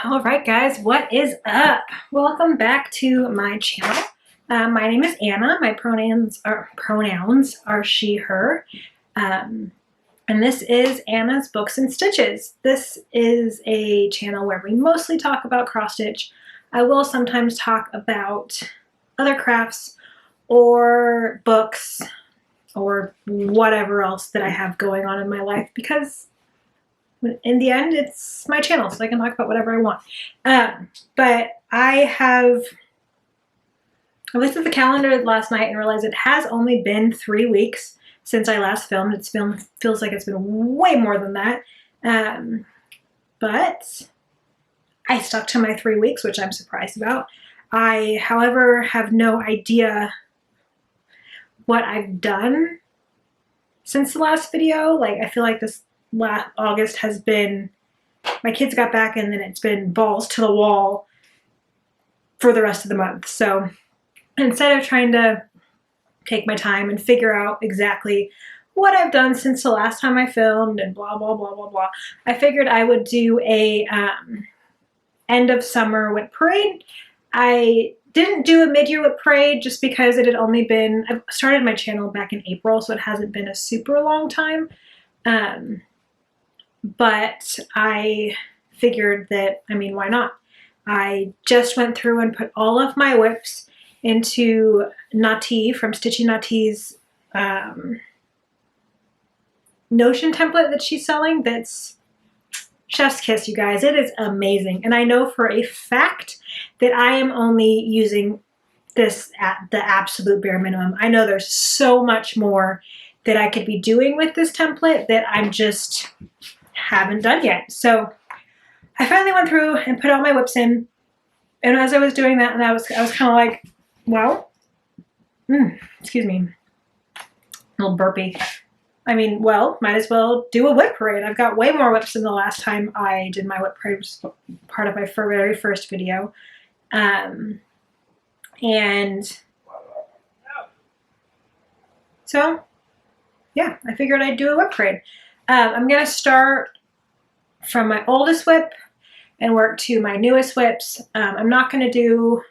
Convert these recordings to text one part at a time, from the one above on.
All right, guys, what is up? Welcome back to my channel. My name is Anna. My pronouns are she, her. And this is Anna's Books and Stitches. This is a channel where we mostly talk about cross stitch. I will sometimes talk about other crafts or books or whatever else that I have going on in my life, because in the end, it's my channel, so I can talk about whatever I want. But I looked at the calendar last night and realized it has only been 3 weeks since I last filmed. Feels like it's been way more than that. But I stuck to my 3 weeks, which I'm surprised about. I, however, have no idea what I've done since the last video. Like, I feel like this last August has been, my kids got back and then it's been balls to the wall for the rest of the month. So instead of trying to take my time and figure out exactly what I've done since the last time I filmed and blah, blah, blah, blah, blah, I figured I would do a end of summer WIP parade. I didn't do a mid-year WIP parade just because it had only been, I started my channel back in April, so it hasn't been a super long time. But I figured that, I mean, why not? I just went through and put all of my WIPs into Nati from Stitchy Nati's Notion template that she's selling. That's chef's kiss, you guys. It is amazing. And I know for a fact that I am only using this at the absolute bare minimum. I know there's so much more that I could be doing with this template that I'm just haven't done yet. So I finally went through and put all my WIPs in, and as I was doing that, and I was kind of like, well, excuse me, a little burpy. I mean, well, might as well do a WIP parade. I've got way more WIPs than the last time I did my WIP parade, which was part of my very first video. And so yeah, I figured I'd do a WIP parade. I'm going to start from my oldest WIP and work to my newest WIPs. I'm not going to do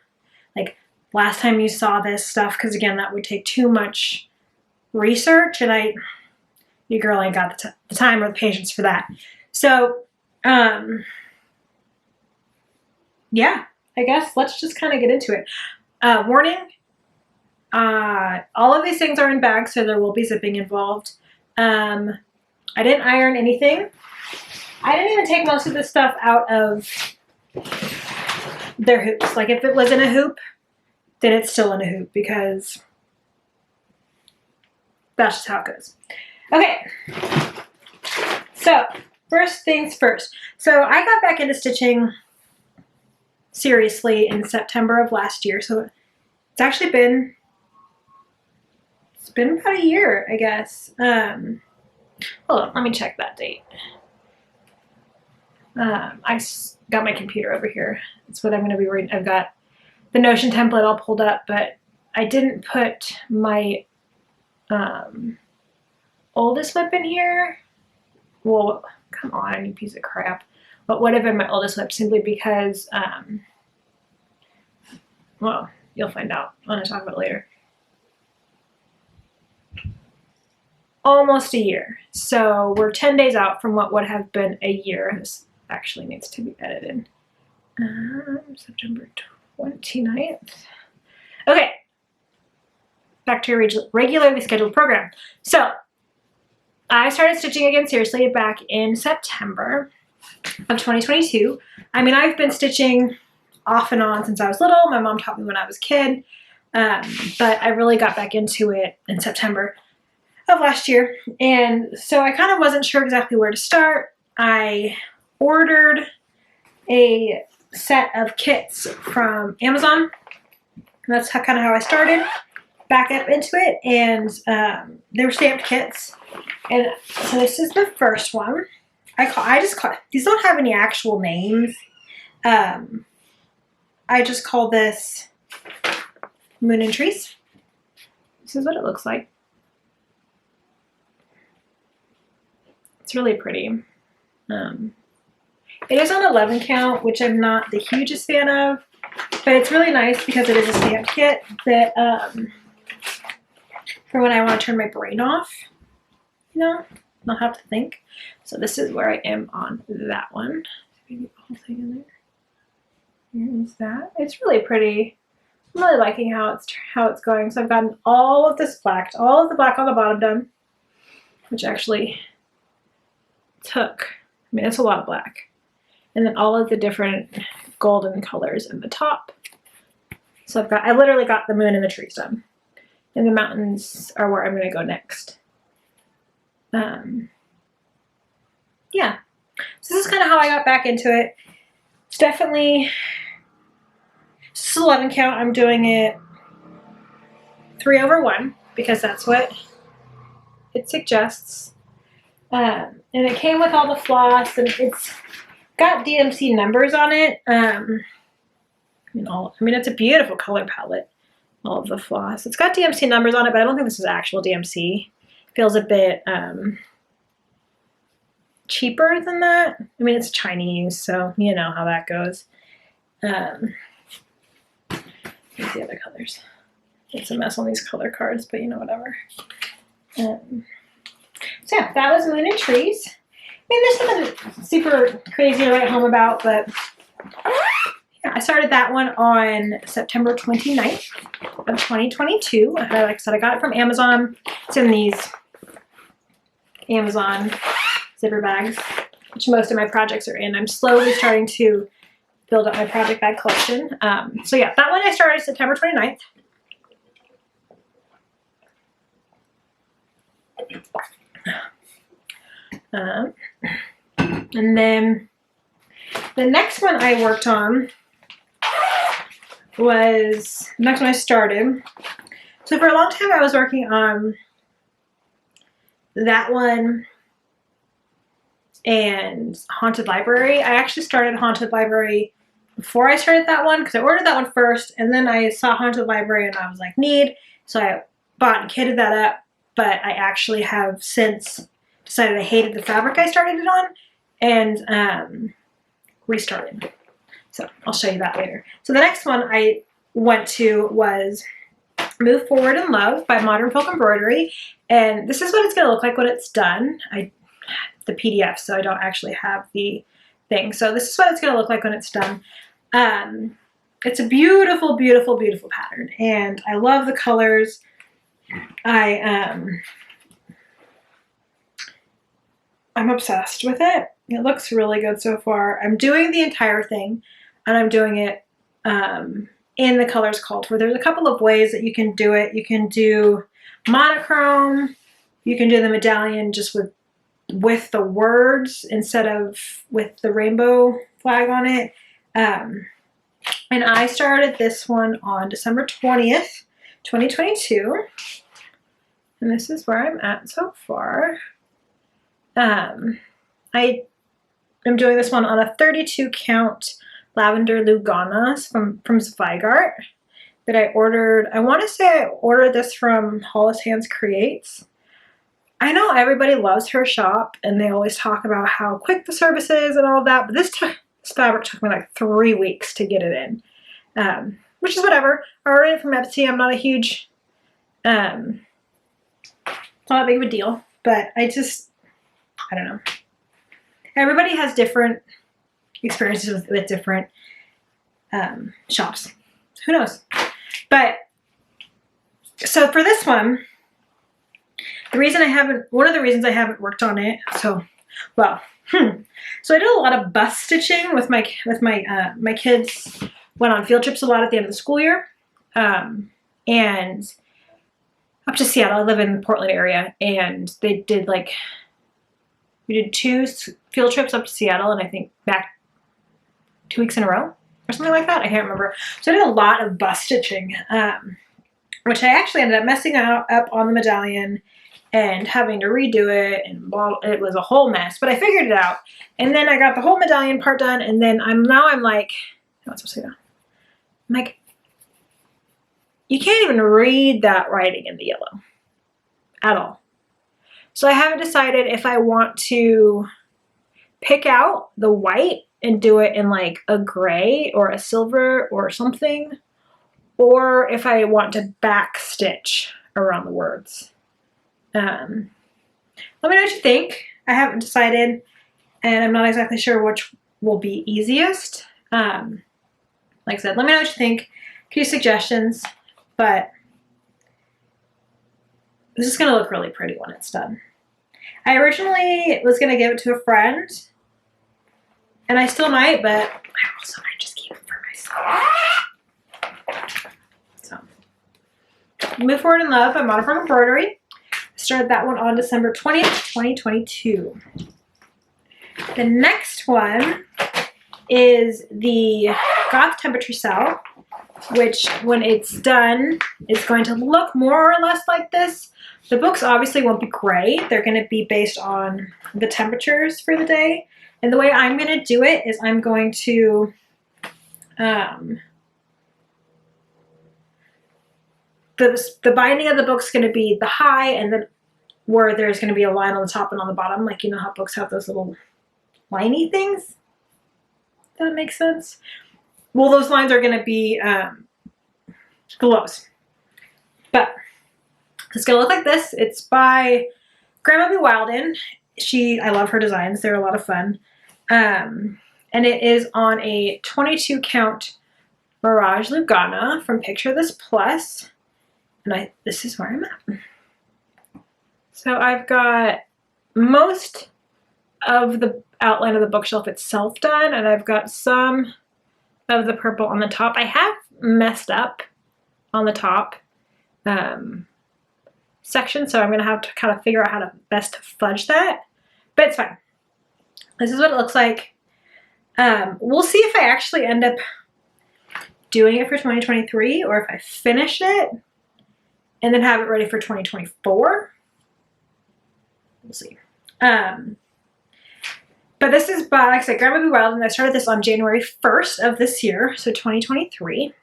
like last time you saw this stuff, because again, that would take too much research, and your girl ain't got the time or the patience for that. So, yeah, I guess let's just kind of get into it. Warning, all of these things are in bags, so there will be zipping involved. I didn't iron anything. I didn't even take most of this stuff out of their hoops. Like, if it was in a hoop, then it's still in a hoop, because that's just how it goes. Okay, so first things first. So I got back into stitching seriously in September of last year. So it's actually been, about a year, I guess. Hold on, let me check that date. I got my computer over here. That's what I'm going to be reading. I've got the Notion template all pulled up, but I didn't put my oldest WIP in here. Well, come on, you piece of crap. What would have been my oldest WIP, simply because, well, you'll find out. I'm going to talk about it later. Almost a year. So we're 10 days out from what would have been a year. This actually needs to be edited. September 29th. Okay. Back to your regularly scheduled program. So I started stitching again seriously back in September of 2022. I mean, I've been stitching off and on since I was little. My mom taught me when I was a kid. But I really got back into it in September of last year, and so I kind of wasn't sure exactly where to start. I ordered a set of kits from Amazon, and that's kind of how I started back up into it, and they were stamped kits, and so this is the first one. I just call, these don't have any actual names. I just call this Moon and Trees. This is what it looks like. It's really pretty. It is on 11 count, which I'm not the hugest fan of, but it's really nice because it is a stamp kit that for when I want to turn my brain off, you know, not have to think. So this is where I am on that one. Maybe the whole thing in there. Here is that. It's really pretty. I'm really liking how it's going. So I've gotten all of this black, all of the black on the bottom done, which actually took, I mean, it's a lot of black. And then all of the different golden colors in the top. So I literally got the moon and the trees done. And the mountains are where I'm going to go next. Yeah. So this is kind of how I got back into it. It's definitely, this is 11 count. I'm doing it 3/1 because that's what it suggests. And it came with all the floss, and it's got DMC numbers on it. I mean, it's a beautiful color palette, all of the floss. It's got DMC numbers on it, but I don't think this is actual DMC. It feels a bit cheaper than that. I mean, it's Chinese, so you know how that goes. Here's the other colors. It's a mess on these color cards, but you know, whatever. So yeah, that was Moon and Trees. I mean, there's something super crazy to write home about, but yeah, I started that one on September 29th of 2022. Like I said, I got it from Amazon. It's in these Amazon zipper bags, which most of my projects are in. I'm slowly starting to build up my project bag collection. So yeah, that one I started September 29th. And then the next one I worked on was, the next one I started. So for a long time I was working on that one and Haunted Library. I actually started Haunted Library before I started that one because I ordered that one first, and then I saw Haunted Library and I was like, need. So I bought and kitted that up, but I actually have since decided I hated the fabric I started it on and restarted. So I'll show you that later. So the next one I went to was Move Forward in Love by Modern Folk Embroidery. And this is what it's going to look like when it's done. The PDF, so I don't actually have the thing. So this is what it's going to look like when it's done. It's a beautiful, beautiful, beautiful pattern. And I love the colors. I'm obsessed with it. It looks really good so far. I'm doing the entire thing, and I'm doing it in the colors called for. There's a couple of ways that you can do it. You can do monochrome. You can do the medallion just with the words instead of with the rainbow flag on it. And I started this one on December 20th, 2022. And this is where I'm at so far. I am doing this one on a 32 count Lavender Luganas from Zweigart that I ordered. I want to say I ordered this from Hollis Hands Creates. I know everybody loves her shop and they always talk about how quick the service is and all that, but this fabric took me like 3 weeks to get it in, which is whatever. I ordered it from Etsy. I'm not a huge, it's not that big of a deal, but I don't know. Everybody has different experiences with different shops. Who knows? But so for this one, one of the reasons I haven't worked on it. So I did a lot of bus stitching with my kids. Went on field trips a lot at the end of the school year, and up to Seattle. I live in the Portland area, and they did we did 2 field trips up to Seattle, and I think back 2 weeks in a row or something like that. I can't remember. So I did a lot of bus stitching, which I actually ended up messing up on the medallion and having to redo it, and it was a whole mess, but I figured it out. And then I got the whole medallion part done, and then I'm like, what's I supposed to say now? I'm like, you can't even read that writing in the yellow at all. So I haven't decided if I want to pick out the white and do it in like a gray or a silver or something, or if I want to back stitch around the words. Let me know what you think. I haven't decided, and I'm not exactly sure which will be easiest. Like I said, let me know what you think. A few suggestions, but this is gonna look really pretty when it's done. I originally was gonna give it to a friend, and I still might, but I also might just keep it for myself. So, Move Forward in Love by Monoframe Embroidery. I started that one on December 20th, 2022. The next one is the Goth Temperature Cell, which when it's done is going to look more or less like this. The books obviously won't be gray. They're going to be based on the temperatures for the day. And the way I'm going to do it is I'm going to the binding of the book's going to be the high, and then where there's going to be a line on the top and on the bottom, like you know how books have those little liney things. Does that make sense? Well, those lines are going to be glows. But it's going to look like this. It's by Grandma B. Wilden. I love her designs. They're a lot of fun. And it is on a 22 count Mirage Lugana from Picture This Plus. And this is where I'm at. So I've got most of the outline of the bookshelf itself done, and I've got some of the purple on the top. I have messed up on the top section, so I'm going to have to kind of figure out how to best fudge that, but it's fine. This is what it looks like. We'll see if I actually end up doing it for 2023 or if I finish it and then have it ready for 2024. We'll see. But this is by, like I said, Grandma B. Wilden, and I started this on January 1st of this year, so 2023.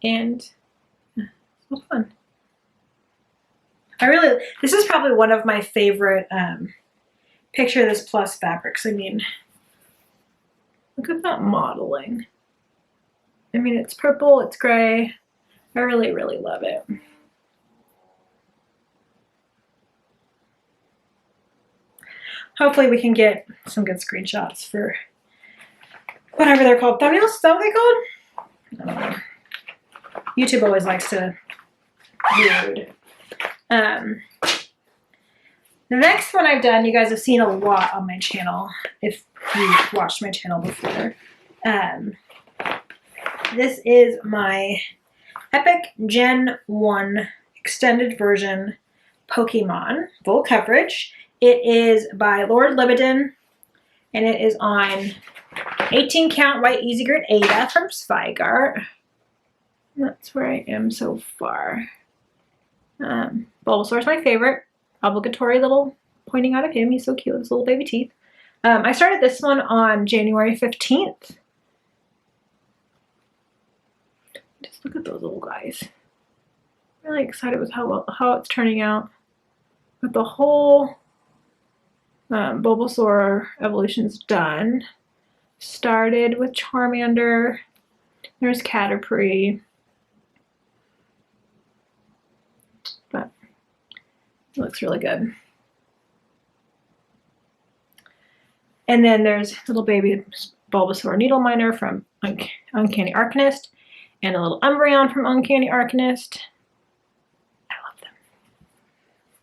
And it's a lot of fun. This is probably one of my favorite Picture This Plus fabrics. I mean, look at that modeling. I mean, it's purple, it's gray. I really, really love it. Hopefully we can get some good screenshots for whatever they're called. Thumbnails? Is that what they're called? I don't know. YouTube always likes to weird. The next one I've done, you guys have seen a lot on my channel if you've watched my channel before. This is my Epic Gen 1 extended version Pokemon full coverage. It is by Lord Libidin, and it is on 18 count white easy grid Ada from Zweigart. That's where I am so far. Bulbasaur is my favorite. Obligatory little pointing out of him. He's so cute with his little baby teeth. I started this one on January 15th. Just look at those little guys. I'm really excited with how it's turning out. With the whole Bulbasaur evolution's done. Started with Charmander. There's Caterpie. But it looks really good. And then there's little baby Bulbasaur Needle Miner from Uncanny Arcanist. And a little Umbreon from Uncanny Arcanist. I love them.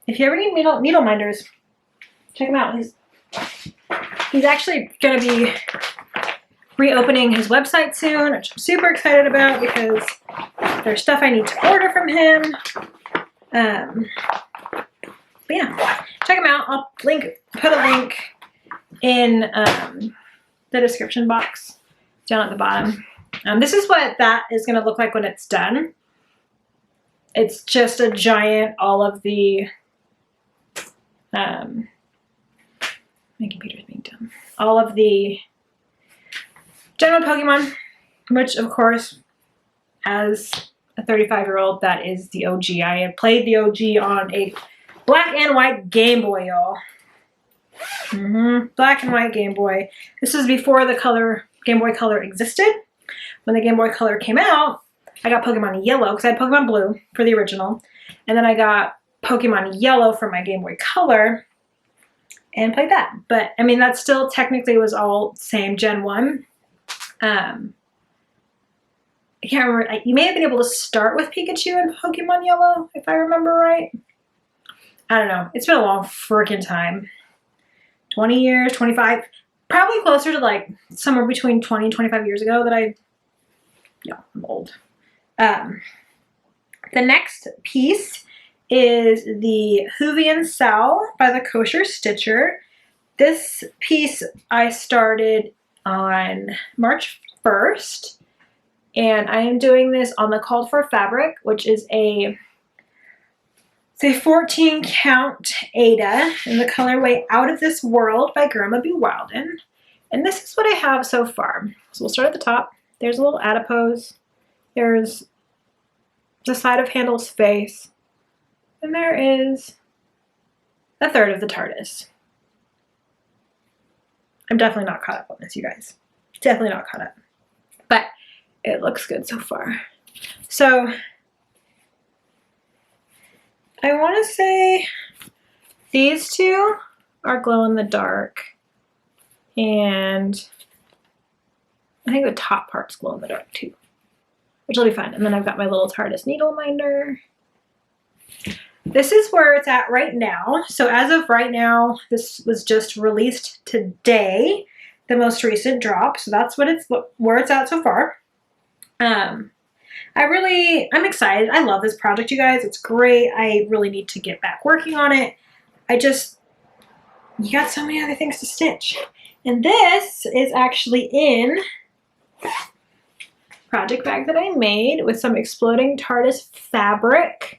If you ever need needle minders, check him out. He's actually going to be reopening his website soon, which I'm super excited about because there's stuff I need to order from him. But yeah, check him out. I'll put a link in the description box down at the bottom. This is what that is going to look like when it's done. It's just a giant, all of the my computer's being dumb. All of the general Pokemon, which of course, as a 35-year-old, that is the OG. I have played the OG on a black and white Game Boy, y'all. Black and white Game Boy. This was before the color Game Boy Color existed. When the Game Boy Color came out, I got Pokemon Yellow because I had Pokemon Blue for the original. And then I got Pokemon Yellow for my Game Boy Color and played that. But, I mean, that still technically was all same Gen 1. I can't remember. You may have been able to start with Pikachu and Pokemon Yellow, if I remember right. I don't know. It's been a long freaking time. 20 years, 25, probably closer to like somewhere between 20 and 25 years ago that I'm old. The next piece is the Hoovian Sow by the Kosher Stitcher. This piece I started on March 1st, and I am doing this on the Called For fabric, which is a 14 count Ada in the colorway Out of This World by Grandma B. Wilden. And this is what I have so far. So we'll start at the top. There's a little adipose. There's the side of Handel's face. And there is a third of the TARDIS. I'm definitely not caught up on this, you guys. Definitely not caught up. But it looks good so far. So I want to say these two are glow in the dark, and I think the top part's glow in the dark too, which will be fun. And then I've got my little TARDIS needle minder. This is where it's at right now. So as of right now, this was just released today, the most recent drop. So that's where it's at so far. I'm excited. I love this project, you guys. It's great. I really need to get back working on it. You got so many other things to stitch. And this is actually in project bag that I made with some exploding TARDIS fabric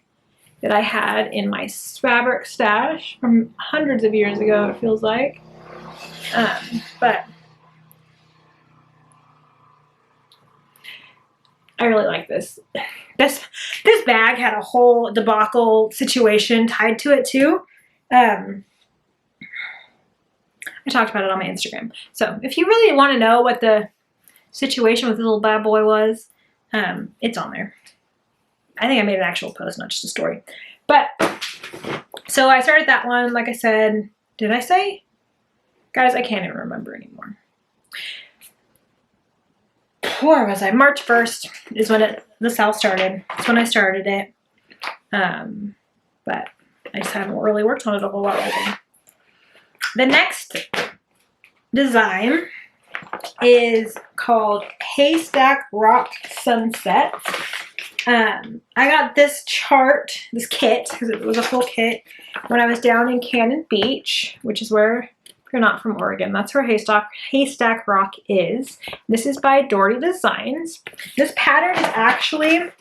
that I had in my fabric stash from hundreds of years ago, it feels like. But I really like this. This bag had a whole debacle situation tied to it too. I talked about it on my Instagram. So if you really want to know what the situation with this little bad boy was, it's on there. I think I made an actual post, not just a story. But, so I started that one, like I said. Did I say? Guys, I can't even remember anymore. Where was I? March 1st is when the sale started. That's when I started it. But I just haven't really worked on it a whole lot lately. The next design is called Haystack Rock Sunset. I got this chart, this kit, because it was a full kit, when I was down in Cannon Beach, which is where, if you're not from Oregon, that's where Haystack Rock is. This is by Doherty Designs. This pattern is actually,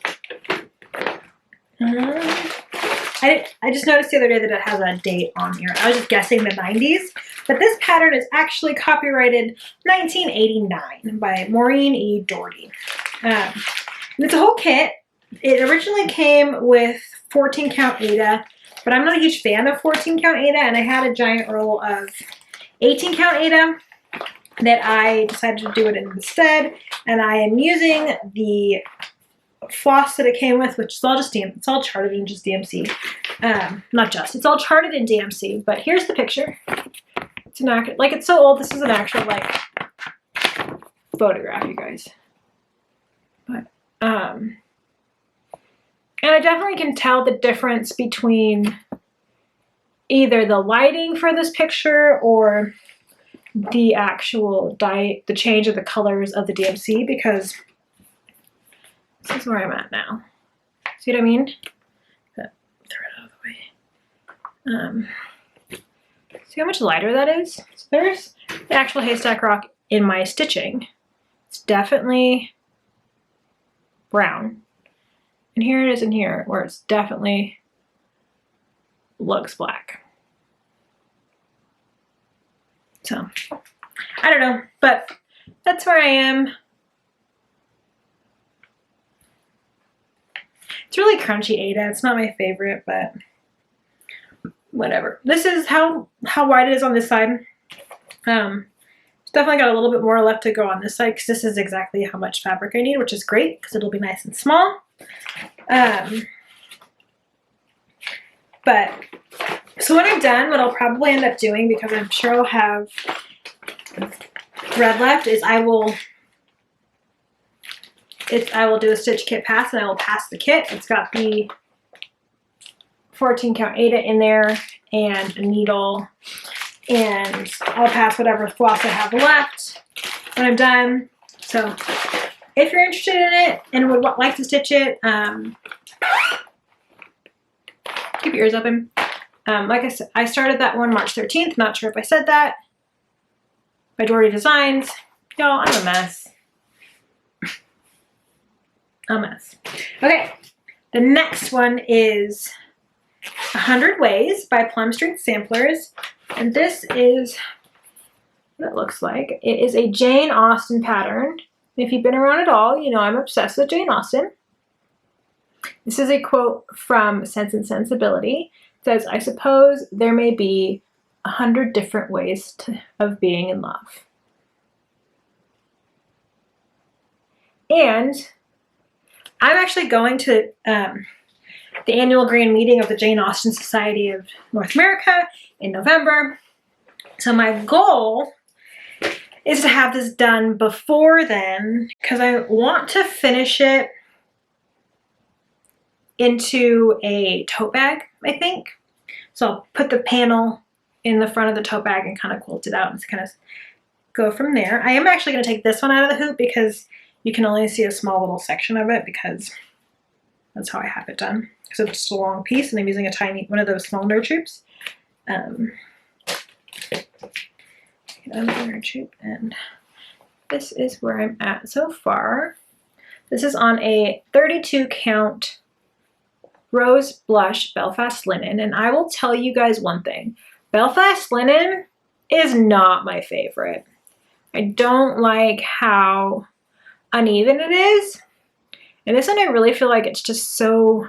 I just noticed the other day that it has a date on here. I was just guessing the 90s, but this pattern is actually copyrighted 1989 by Maureen E. Doherty. It's a whole kit. It originally came with 14 count Ada, but I'm not a huge fan of 14 count Ada, and I had a giant roll of 18 count Ada that I decided to do it instead, and I am using the floss that it came with, which is all just it's all charted in just DMC. It's all charted in DMC, but here's the picture. It's an actual, like, it's so old, this is an actual, like, photograph, you guys. But, and I definitely can tell the difference between either the lighting for this picture or the actual the change of the colors of the DMC, because this is where I'm at now. See what I mean? Throw it out of the way. See how much lighter that is? So there's the actual Haystack Rock in my stitching. It's definitely brown. And here it is in here, where it's definitely looks black. So, I don't know, but that's where I am. It's really crunchy Ada. It's not my favorite, but whatever. This is how wide it is on this side. It's definitely got a little bit more left to go on this side because this is exactly how much fabric I need, which is great because it'll be nice and small. But so when I'm done, what I'll probably end up doing, because I'm sure I'll have thread left, is I will do a stitch kit pass, and I will pass the kit. It's got the 14 count Aida in there and a needle, and I'll pass whatever floss I have left when I'm done. So if you're interested in it and would like to stitch it, keep your ears open. Like I said, I started that one March 13th. Not sure if I said that. By Doherty Designs. Y'all, I'm a mess. A mess. Okay, the next one is 100 Ways by Plum Street Samplers. And this is what it looks like. It is a Jane Austen pattern. If you've been around at all, you know I'm obsessed with Jane Austen. This is a quote from Sense and Sensibility. It says, "I suppose there may be 100 different ways of being in love." And I'm actually going to the annual grand meeting of the Jane Austen Society of North America in November. So my goal is to have this done before then, because I want to finish it into a tote bag, I think. So I'll put the panel in the front of the tote bag and kind of quilt it out and kind of go from there. I am actually going to take this one out of the hoop because you can only see a small little section of it, because that's how I have it done. So it's just a long piece, and I'm using a tiny one of those small nerd tubes. Nerd tube, and this is where I'm at so far. This is on a 32 count Rose Blush Belfast linen, and I will tell you guys one thing. Belfast linen is not my favorite. I don't like how uneven it is. And this one I really feel like it's just so,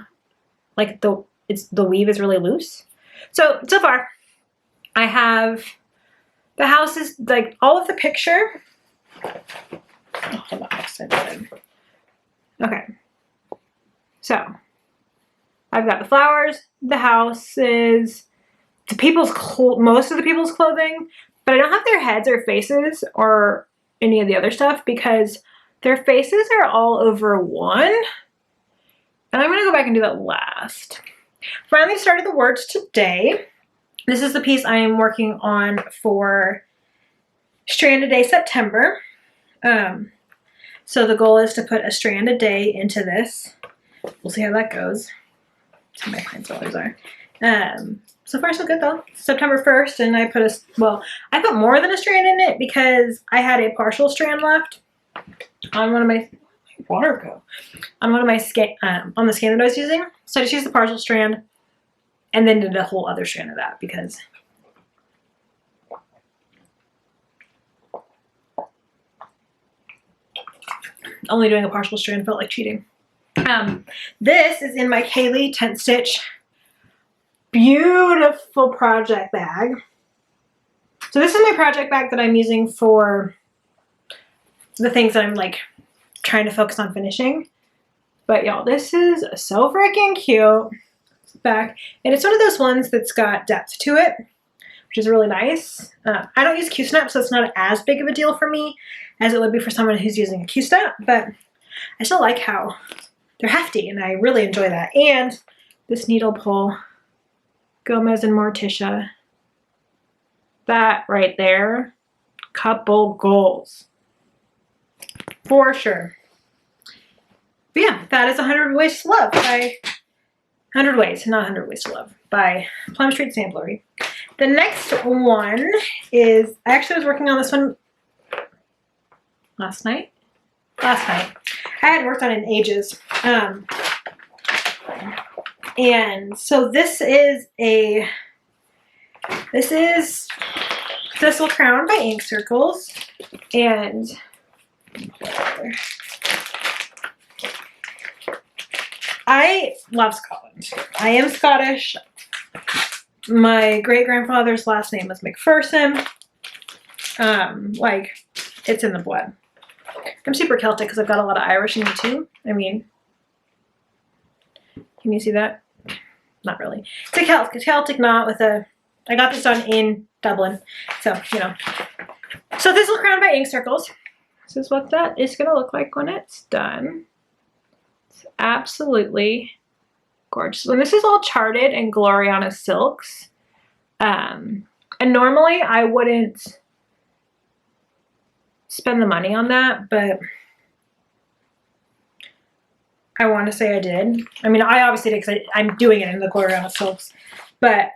like the weave is really loose. So far I have the house is like all of the picture. Oh, hold on, okay. So I've got the flowers, the houses, most of the people's clothing, but I don't have their heads or faces or any of the other stuff because their faces are all over one. And I'm gonna go back and do that last. Finally started the words today. This is the piece I am working on for Strand a Day September. So the goal is to put a strand a day into this. We'll see how that goes. See what my pine sellers are. So far so good though. September 1st, and I put I put more than a strand in it because I had a partial strand left on one of my on one of my on the skein that I was using. So I just used the partial strand and then did a whole other strand of that because only doing a partial strand felt like cheating. This is in my Kaylee tent stitch beautiful project bag. So this is my project bag that I'm using for the things that I'm like trying to focus on finishing. But y'all, this is so freaking cute back, and it's one of those ones that's got depth to it, which is really nice. I don't use Q-snap, so it's not as big of a deal for me as it would be for someone who's using a Q-snap, but I still like how they're hefty, and I really enjoy that. And this needle pull, Gomez and Morticia, that right there, couple goals for sure. But yeah, that is 100 Ways to Love by 100 Ways, not 100 Ways to Love by Plum Street Samplery. The next one is, I actually was working on this one last night. I hadn't worked on it in ages. And so this is Thistle Crown by Ink Circles, and I love Scotland. I am Scottish. My great-grandfather's last name was McPherson. Like, it's in the blood. I'm super Celtic because I've got a lot of Irish in me too. I mean, can you see that? Not really. It's a Celtic knot with a, I got this done in Dublin. So, you know. So this is crowned by ink circles. This is what that is going to look like when it's done. It's absolutely gorgeous. And this is all charted in Gloriana silks. And normally I wouldn't spend the money on that, but I want to say I did. I mean, I obviously did because I'm doing it in the Gloriana silks, but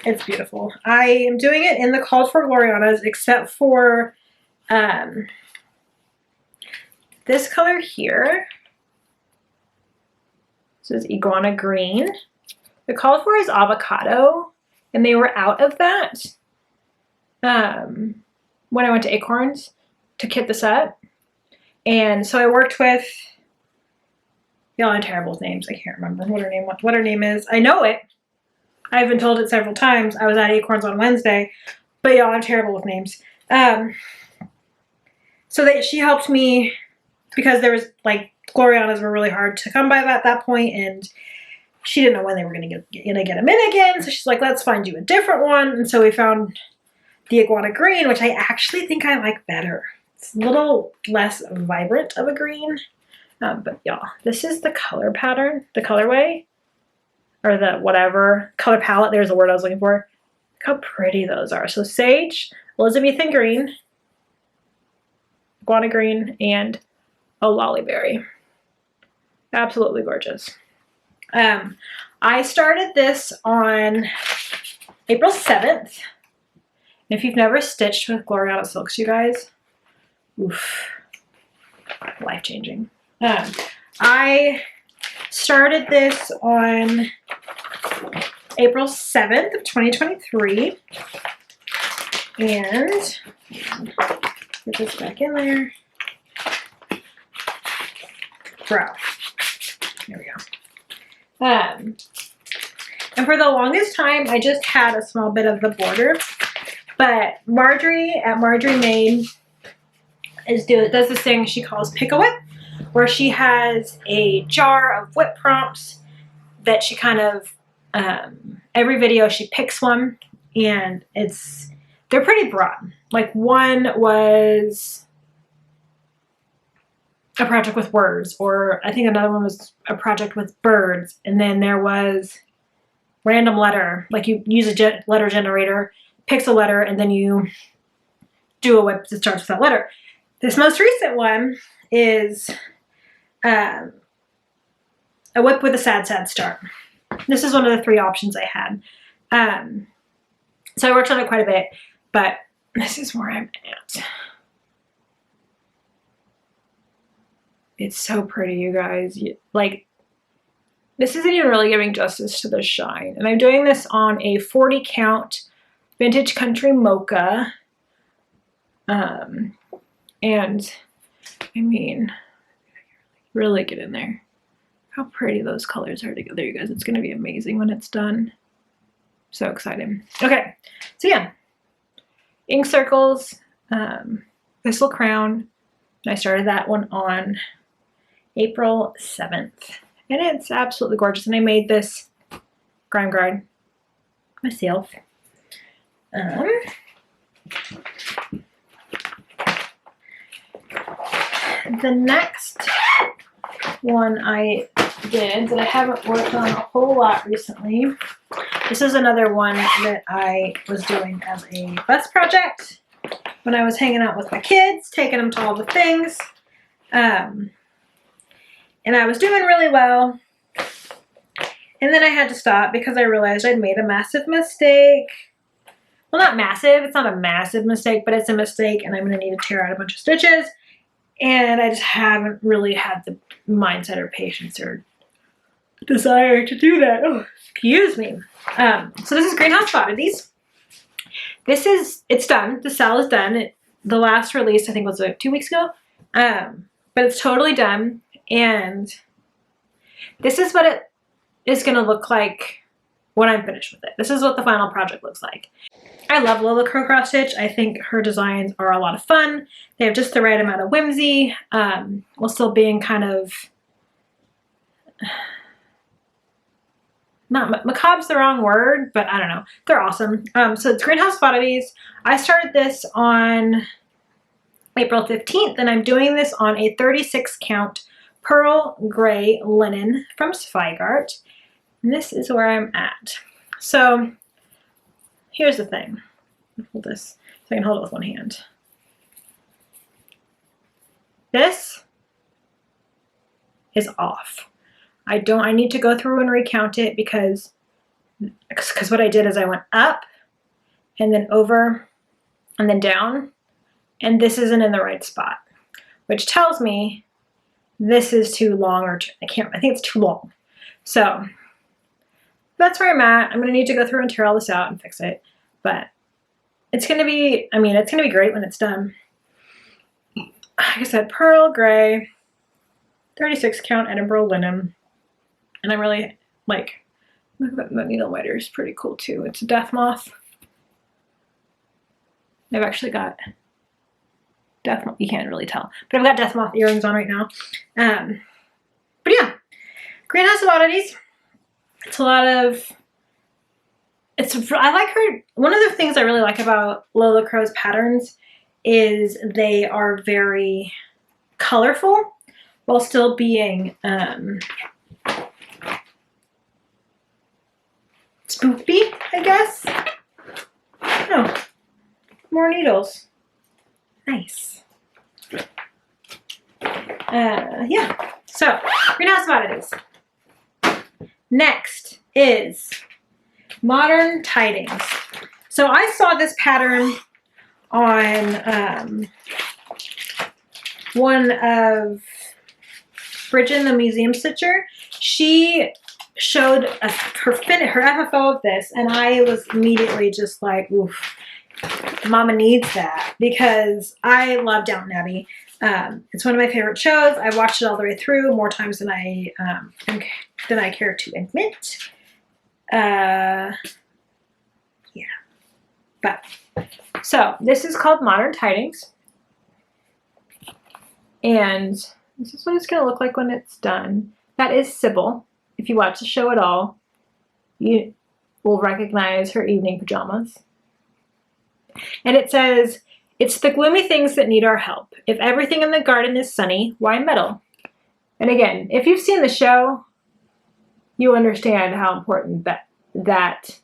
it's beautiful. I am doing it in the called for Glorianas, except for this color here. This is iguana green. The called for is avocado, and they were out of that when I went to Acorns to kit this up. And so I worked with, y'all are terrible with names. I can't remember what her name is. I know it. I've been told it several times. I was at Acorns on Wednesday, but y'all are terrible with names. So she helped me because there was like Glorianas were really hard to come by at that point, and she didn't know when they were gonna get them in again. So she's like, let's find you a different one. And so we found the iguana green, which I actually think I like better. It's a little less vibrant of a green, but y'all, this is the color pattern, the colorway, or the whatever color palette. There's the word I was looking for. Look how pretty those are. So sage, Elizabethan green, iguana green, and a lollyberry. Absolutely gorgeous. I started this on April 7th. And if you've never stitched with Gloriana silks, you guys, oof, life-changing. I started this on April 7th of 2023. And get this back in there. Brow. There we go. And for the longest time, I just had a small bit of the border. But Marjorie at Marjorie Made does this thing she calls Pick a Whip, where she has a jar of whip prompts that she kind of, every video she picks one, and they're pretty broad. Like one was a project with words, or I think another one was a project with birds, and then there was random letter, like you use a letter generator, picks a letter, and then you do a whip that starts with that letter. This most recent one is a whip with a sad, sad start. This is one of the 3 options I had. So I worked on it quite a bit, but this is where I'm at. It's so pretty, you guys. Like, this isn't even really giving justice to the shine. And I'm doing this on a 40 count Vintage Country Mocha. And I mean, really get in there. How pretty those colors are together, you guys. It's going to be amazing when it's done. So excited. Okay, so yeah. Ink circles, Thistle Crown. And I started that one on April 7th. And it's absolutely gorgeous. And I made this grime guard myself. The next one I did that I haven't worked on a whole lot recently. This is another one that I was doing as a bus project when I was hanging out with my kids, taking them to all the things. And I was doing really well. And then I had to stop because I realized I'd made a massive mistake. Well, not massive. It's not a massive mistake, but it's a mistake, and I'm going to need to tear out a bunch of stitches. And I just haven't really had the mindset or patience or desire to do that. Oh, excuse me. So this is Greenhouse Oddities. It's done. The cell is done. The last release, I think, was 2 weeks ago. But it's totally done. And this is what it is going to look like when I'm finished with it. This is what the final project looks like. I love Lola Crow cross stitch. I think her designs are a lot of fun. They have just the right amount of whimsy, while still being kind of, not macabre's the wrong word, but I don't know. They're awesome. So it's Greenhouse Oddities. I started this on April 15th, and I'm doing this on a 36 count pearl gray linen from Zweigart. And this is where I'm at. So here's the thing. I'll hold this so I can hold it with one hand. This is off. I need to go through and recount it because what I did is I went up and then over and then down, and this isn't in the right spot, which tells me this is too long, or I think it's too long. So that's where I'm at. I'm going to need to go through and tear all this out and fix it, but it's going to be, I mean, it's going to be great when it's done. Like I said, pearl gray, 36 count Edinburgh linen. And I really like, that needle miter is pretty cool too. It's a death moth. I've actually got death moth, you can't really tell, but I've got death moth earrings on right now. But yeah, Greenhouse of Oddities. It's a lot of, I like her. One of the things I really like about Lola Crow's patterns is they are very colorful while still being spooky, I guess. Oh, more needles. Nice. Yeah, so Greenhouse of Oddities. Next is Modern Tidings. So I saw this pattern on one of Bridget the Museum Stitcher. She showed her FFO of this, and I was immediately just like, oof, Mama needs that, because I love Downton Abbey. It's one of my favorite shows. I watched it all the way through, more times than I care to admit. Yeah. But so this is called Modern Tidings, and this is what it's going to look like when it's done. That is Sybil. If you watch the show at all, you will recognize her evening pajamas. And it says, "It's the gloomy things that need our help. If everything in the garden is sunny, why meddle?" And again, if you've seen the show, you understand how important that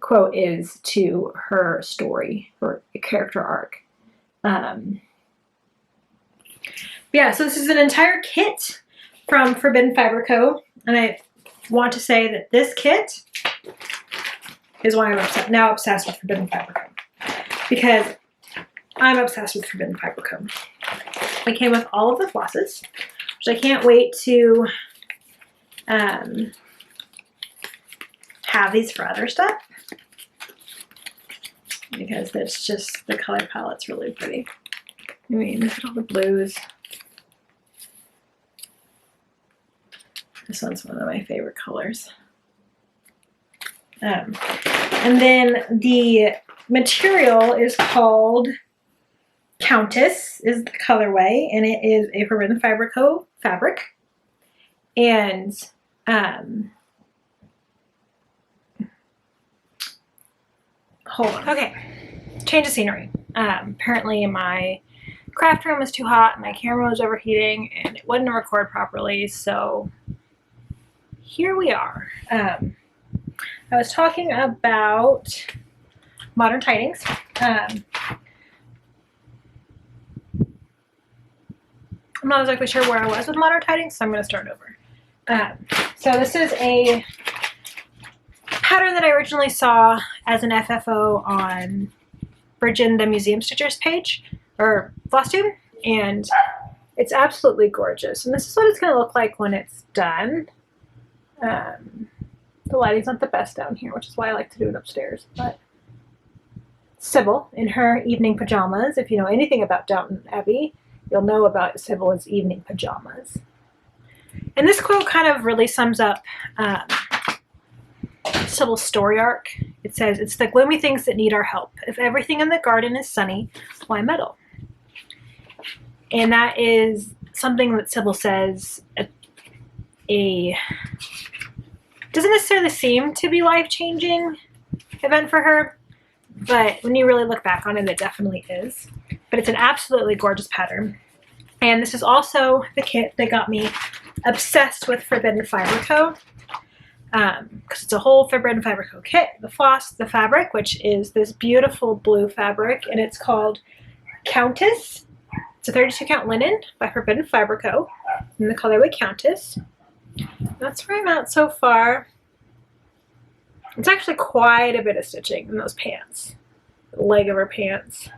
quote is to her story, her character arc. Yeah, so this is an entire kit from Forbidden Fiber Co. And I want to say that this kit is why I'm now obsessed with Forbidden Fiber Co. Because I'm obsessed with Forbidden Fiber Co. It came with all of the flosses, which I can't wait to have these for other stuff, because it's just, the color palette's really pretty. I mean, look at all the blues. This one's one of my favorite colors. And then the material is called Countess, is the colorway, and it is a Forbidden Fiber Co. fabric. And hold on. Okay, change of scenery. Apparently my craft room was too hot, and my camera was overheating, and it wouldn't record properly, so here we are. I was talking about Modern Tidings. I'm not exactly sure where I was with Modern Tidings, so I'm going to start over. So this is a pattern that I originally saw as an FFO on Bridget the Museum Stitchers page, or Flosstube, and it's absolutely gorgeous. And this is what it's going to look like when it's done. The lighting's not the best down here, which is why I like to do it upstairs. But Sybil in her evening pajamas. If you know anything about Downton Abbey, you'll know about Sybil's evening pajamas. And this quote kind of really sums up Sibyl's story arc. It says, "It's the gloomy things that need our help. If everything in the garden is sunny, why meddle?" And that is something that Sybil says doesn't necessarily seem to be life-changing event for her, but when you really look back on it, it definitely is. But it's an absolutely gorgeous pattern. And this is also the kit that got me obsessed with Forbidden Fiber Co. Because it's a whole Forbidden Fiber Co. kit. The fabric, which is this beautiful blue fabric, and it's called Countess. It's a 32 count linen by Forbidden Fiber Co. in the colorway Countess. That's where I'm at so far. It's actually quite a bit of stitching in those pants, the leg of her pants.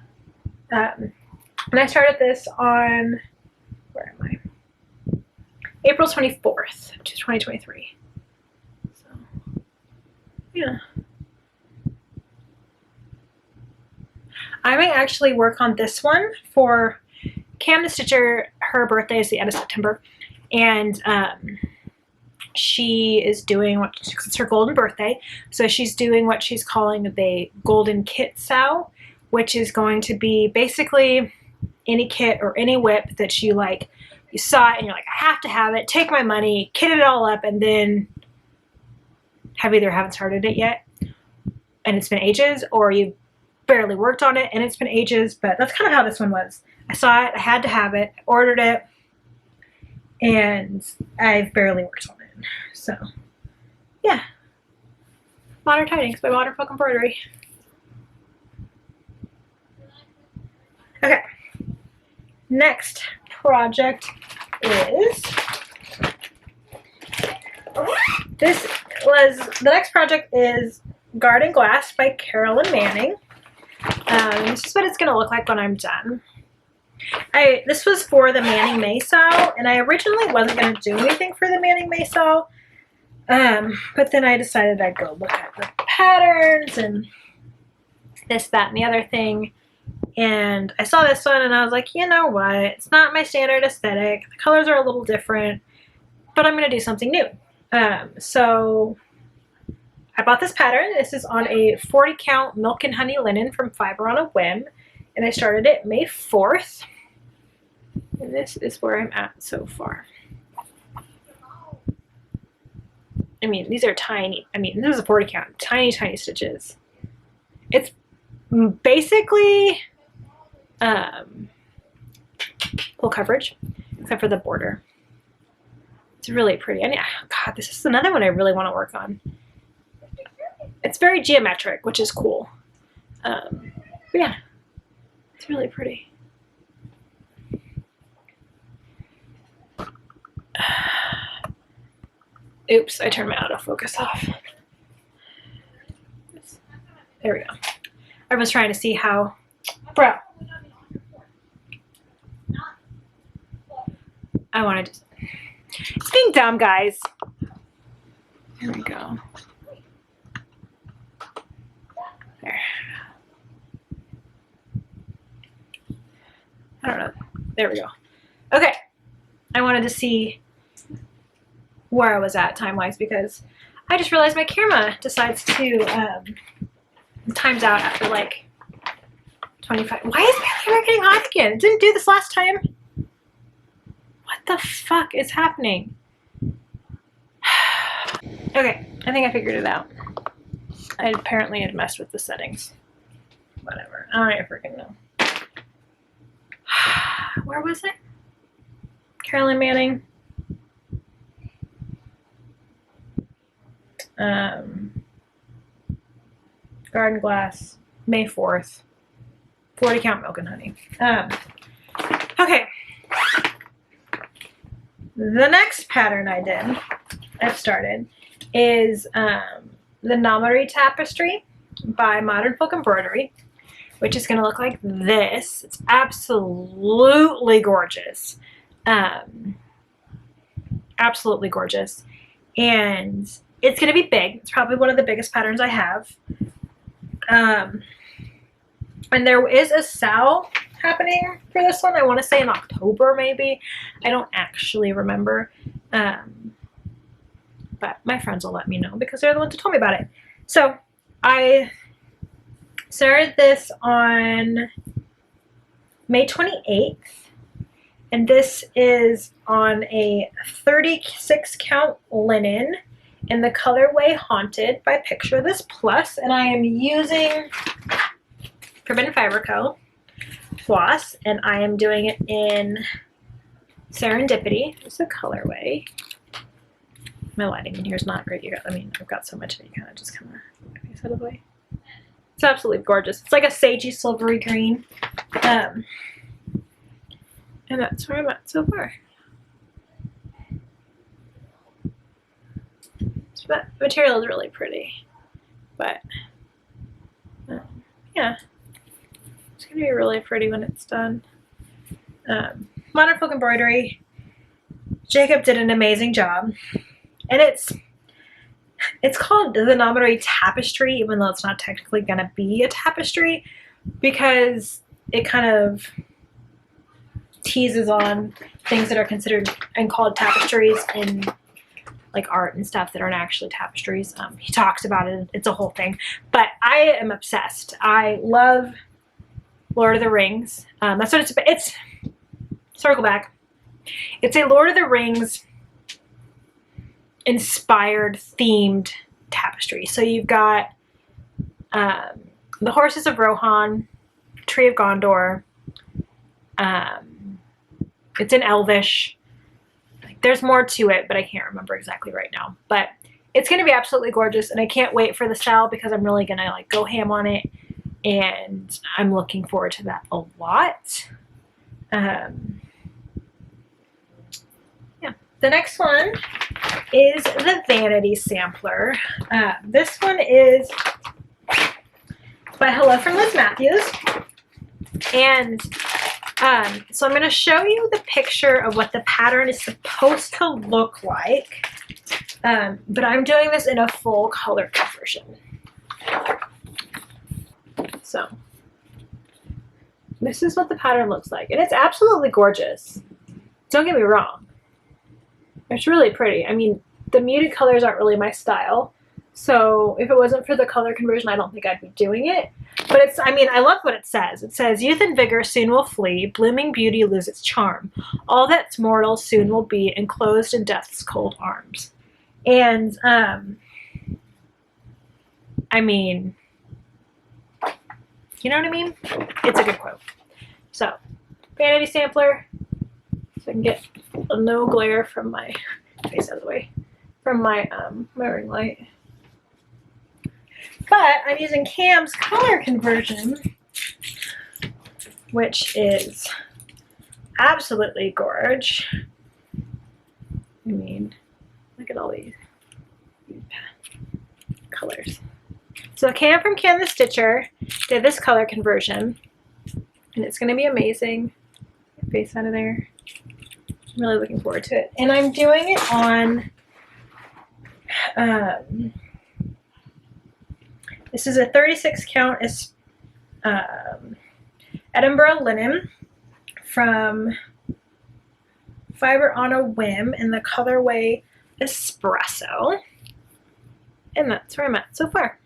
And I started this on, where am I? April 24th, 2023. So, yeah. I may actually work on this one for Cam the Stitcher. Her birthday is the end of September, and she is doing it's her golden birthday, so she's doing what she's calling the golden kit sow, which is going to be basically any kit or any WIP that you like. You saw it and you're like, I have to have it. Take my money, kit it all up, and then haven't started it yet, and it's been ages, or you barely worked on it and it's been ages. But that's kind of how this one was. I saw it, I had to have it, I ordered it, and I've barely worked on it. So, yeah. Modern Tidings by Modern Folk Embroidery. Okay. Next project is the next project is Garden Glass by Carolyn Manning. This is what it's gonna look like when I'm done. This was for the Manning Maysow, and I originally wasn't going to do anything for the Manning Maysow, but then I decided I'd go look at the patterns and this, that, and the other thing, and I saw this one and I was like, you know what, it's not my standard aesthetic, the colors are a little different, but I'm going to do something new. So I bought this pattern. This is on a 40 count milk and honey linen from Fiber on a Whim, and I started it May 4th. And this is where I'm at so far. I mean, these are tiny. I mean, this is a 40 count. Tiny, tiny stitches. It's basically full coverage, except for the border. It's really pretty. And yeah, God, this is another one I really want to work on. It's very geometric, which is cool. But yeah, it's really pretty. Oops, I turned my autofocus off. There we go. I was trying to see how, bro. I wanted to, it's being dumb, guys. There we go. There. I don't know. There we go. Okay. I wanted to see where I was at time-wise, because I just realized my camera decides to times out after like 25. Why is my camera getting hot again? It didn't do this last time. What the fuck is happening? Okay, I think I figured it out. I apparently had messed with the settings. Whatever. I don't even freaking know. Where was it? Carolyn Manning. Garden Glass, May 4th. 40 count milk and honey. Okay. The next pattern I've started, is the Namari Tapestry by Modern Folk Embroidery, which is going to look like this. It's absolutely gorgeous. Absolutely gorgeous. And it's going to be big. It's probably one of the biggest patterns I have. And there is a sow happening for this one. I want to say in October, maybe. I don't actually remember. But my friends will let me know because they're the ones who told me about it. So I started this on May 28th, and this is on a 36 count linen in the colorway Haunted by Picture This Plus, and I am using Forbidden Fiber Co. floss, and I am doing it in Serendipity. It's a colorway. My lighting in here is not great. I mean, I've got so much that you kind of just kind of face out of the way. It's absolutely gorgeous. It's like a sagey silvery green. And that's where I'm at so far. So that material is really pretty. But, yeah. It's going to be really pretty when it's done. Modern folk embroidery. Jacob did an amazing job. And it's called the Nominary Tapestry, even though it's not technically going to be a tapestry, because it kind of teases on things that are considered and called tapestries in like art and stuff that aren't actually tapestries. He talks about it. It's a whole thing. But I am obsessed. I love Lord of the Rings. That's what it's circle back. It's a Lord of the Rings inspired themed tapestry. So you've got the Horses of Rohan, Tree of Gondor. It's in Elvish. There's more to it, but I can't remember exactly right now. But it's going to be absolutely gorgeous, and I can't wait for the style because I'm really going to like go ham on it, and I'm looking forward to that a lot. Yeah. The next one is the Vanity Sampler. This one is by Hello from Liz Matthews. And so I'm going to show you the picture of what the pattern is supposed to look like. But I'm doing this in a full color conversion. So this is what the pattern looks like. And it's absolutely gorgeous. Don't get me wrong. It's really pretty. I mean, the muted colors aren't really my style. So if it wasn't for the color conversion, I don't think I'd be doing it. But it's, I mean, I love what it says. It says, youth and vigor soon will flee, blooming beauty lose its charm. All that's mortal soon will be enclosed in death's cold arms. And, I mean, you know what I mean? It's a good quote. So, Vanity Sampler, so I can get no glare from my face out of the way, from my ring light. But I'm using Cam's color conversion, which is absolutely gorge. I mean, look at all these colors. So Cam from Cam the Stitcher did this color conversion, and it's going to be amazing. Face out of there. I'm really looking forward to it. And I'm doing it on this is a 36 count Edinburgh linen from Fiber on a Whim in the colorway Espresso. And that's where I'm at so far.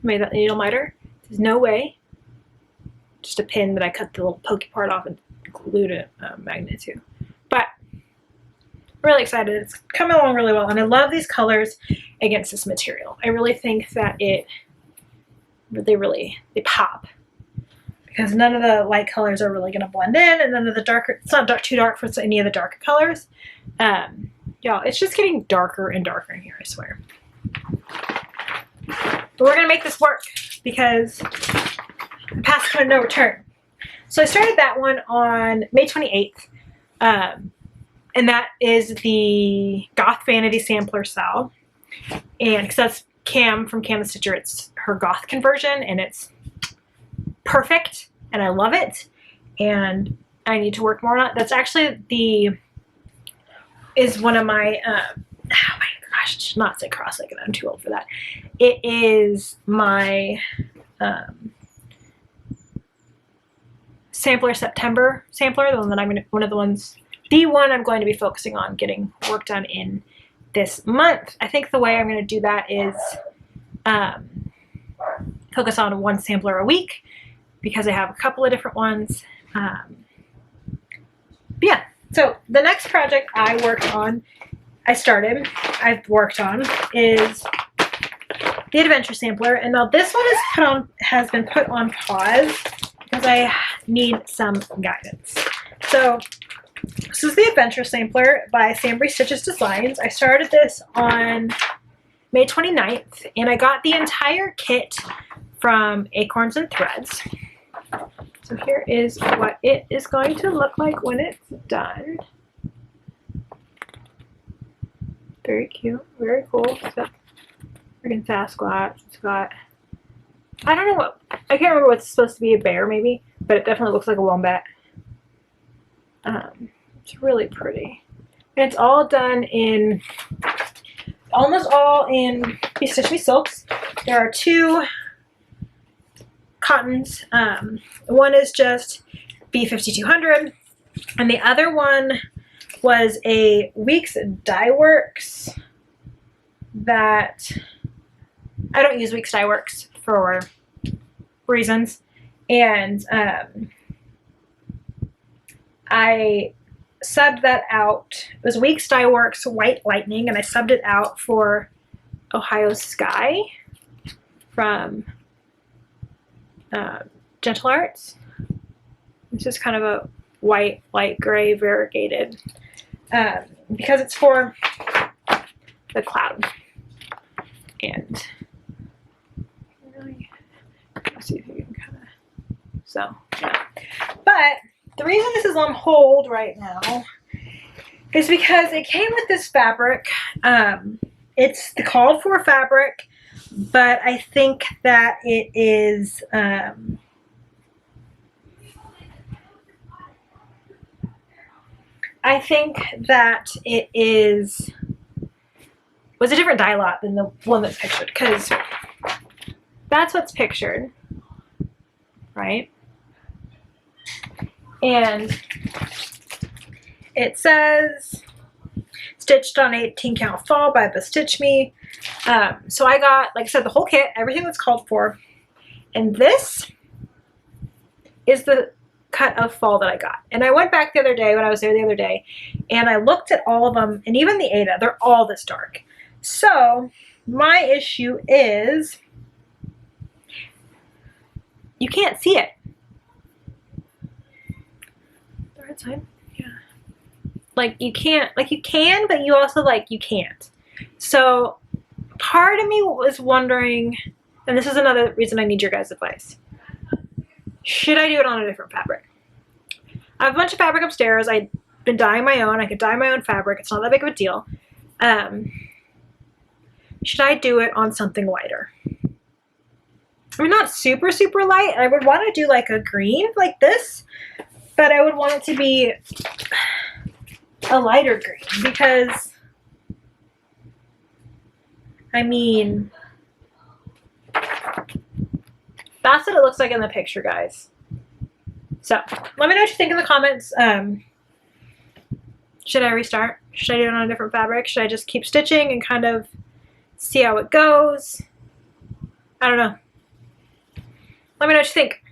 Made that needle miter. There's no way. Just a pin that I cut the little pokey part off and glued a magnet to. But I'm really excited. It's coming along really well, and I love these colors against this material. I really think that they pop, because none of the light colors are really going to blend in, and none of the darker, it's not too dark for any of the darker colors. Y'all, it's just getting darker and darker in here, I swear. But we're going to make this work, because I'm past point of no return. So I started that one on May 28th. And that is the Goth Vanity Sampler style. And because that's Cam from Cam the Stitcher, it's her Goth conversion, and it's perfect, and I love it. And I need to work more on it. That's actually is one of my, oh my gosh, I should not say cross-legged, I'm too old for that. It is my sampler September sampler, the one that the one I'm going to be focusing on getting work done in this month. I think the way I'm going to do that is focus on one sampler a week because I have a couple of different ones. Yeah, so the next project I've worked on is the Adventure Sampler, and now this one has been put on pause because I need some guidance. So this is the Adventure Sampler by Sambry Stitches Designs. I started this on May 29th, and I got the entire kit from Acorns and Threads. So here is what it is going to look like when it's done. Very cute, very cool. It's got freaking Sasquatch. It's got, I don't know what, I can't remember what's supposed to be, a bear maybe, but it definitely looks like a wombat. It's really pretty. And it's all done in, almost all in Stitch Me silks. There are two cottons. One is just B5200, and the other one was a Weeks Dye Works that I don't use Weeks Dye Works for reasons, and I subbed that out. It was Weeks Dye Works White Lightning, and I subbed it out for Ohio Sky from Gentle Arts. This is kind of a white, light gray variegated because it's for the cloud. And really, let's see if you can kind of, so yeah. But the reason this is on hold right now is because it came with this fabric. It's the called for fabric, but I think that it is was a different dye lot than the one that's pictured, because that's what's pictured, right? And it says stitched on 18 count fall by Bestitch Me. So I got, like I said, the whole kit, everything that's called for, and this is the cut of fall that I got. And I went back the other day when I was there the other day, and I looked at all of them, and even the Ada, they're all this dark. So my issue is you can't see it. The right side, yeah. Like you can't, like you can, but you also like you can't. So part of me was wondering, and this is another reason I need your guys' advice. Should I do it on a different fabric? I have a bunch of fabric upstairs. I've been dyeing my own. I could dye my own fabric. It's not that big of a deal. Should I do it on something lighter? I mean, not super, super light. I would want to do like a green like this, but I would want it to be a lighter green because, I mean, that's what it looks like in the picture, guys. So let me know what you think in the comments. Should I restart? Should I do it on a different fabric? Should I just keep stitching and kind of see how it goes? I don't know. Let me know what you think.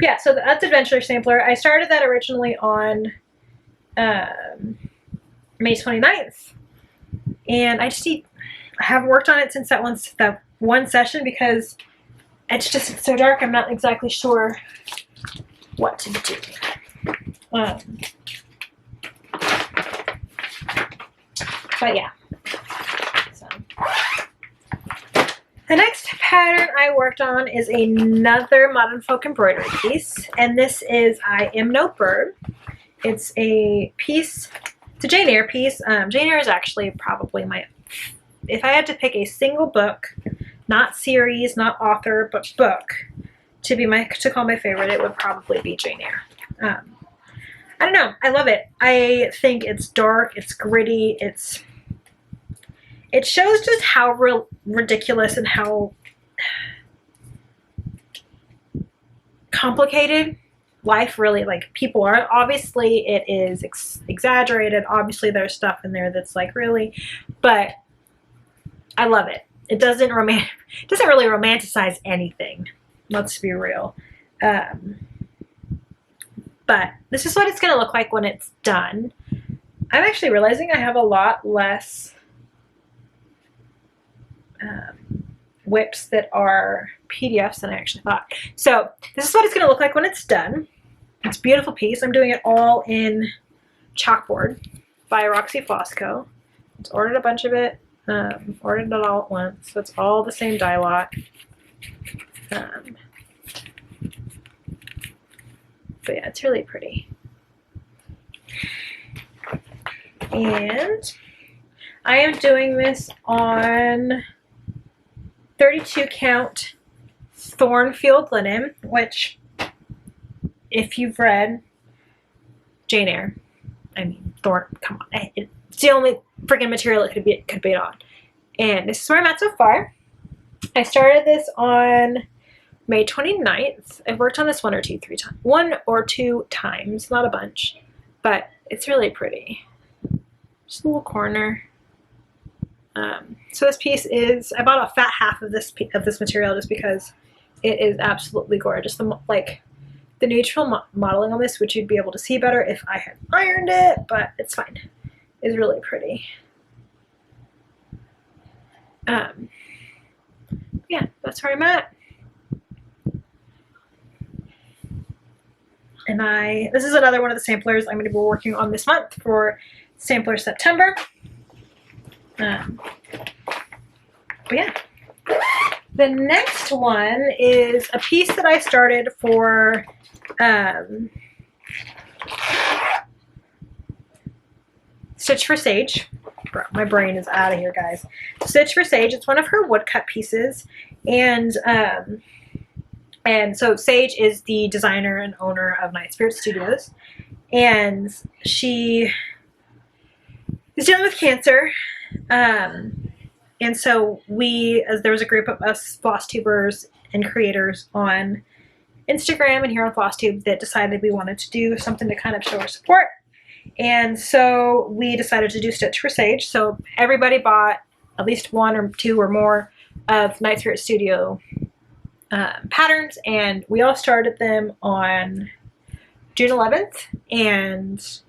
Yeah, so that's Adventure Sampler. I started that originally on May 29th. And I haven't worked on it since that one session because it's so dark. I'm not exactly sure what to do. But yeah. So the next pattern I worked on is another Modern Folk embroidery piece, and this is I Am No Bird. It's a piece. It's a Jane Eyre piece. Jane Eyre is actually probably my, if I had to pick a single book, not series, not author, but book, to call my favorite, it would probably be Jane Eyre. I don't know. I love it. I think it's dark. It's gritty. It shows just how ridiculous and how complicated life really, like, people are, obviously it is exaggerated. Obviously there's stuff in there that's like really, but I love it. It doesn't really romanticize anything. Let's be real. But this is what it's going to look like when it's done. I'm actually realizing I have a lot less WIPs that are PDFs than I actually thought. So this is what it's going to look like when it's done. It's a beautiful piece. I'm doing it all in chalkboard by Roxy Flosco. Just ordered a bunch of it. Ordered it all at once. So it's all the same dye lot. But yeah, it's really pretty. And I am doing this on 32 count Thornfield linen, which, if you've read Jane Eyre, I mean, Thorn, come on, it's the only freaking material it could be on. And this is where I'm at so far. I started this on May 29th. I've worked on this one or two times, not a bunch, but it's really pretty. Just a little corner. So this piece is, I bought a fat half of this material just because it is absolutely gorgeous. The neutral modeling on this, which you'd be able to see better if I had ironed it, but it's fine. It's really pretty. Yeah, that's where I'm at. And this is another one of the samplers I'm going to be working on this month for Sampler September. But yeah. The next one is a piece that I started for Stitch for Sage. Bro, my brain is out of here, guys. Stitch for Sage. It's one of her woodcut pieces, and so Sage is the designer and owner of Night Spirit Studios, and she is dealing with cancer. And so there was a group of us Flosstubers and creators on Instagram and here on Flosstube that decided we wanted to do something to kind of show our support. And so we decided to do Stitch for Sage. So everybody bought at least one or two or more of Night Spirit Studio patterns, and we all started them on June 11th and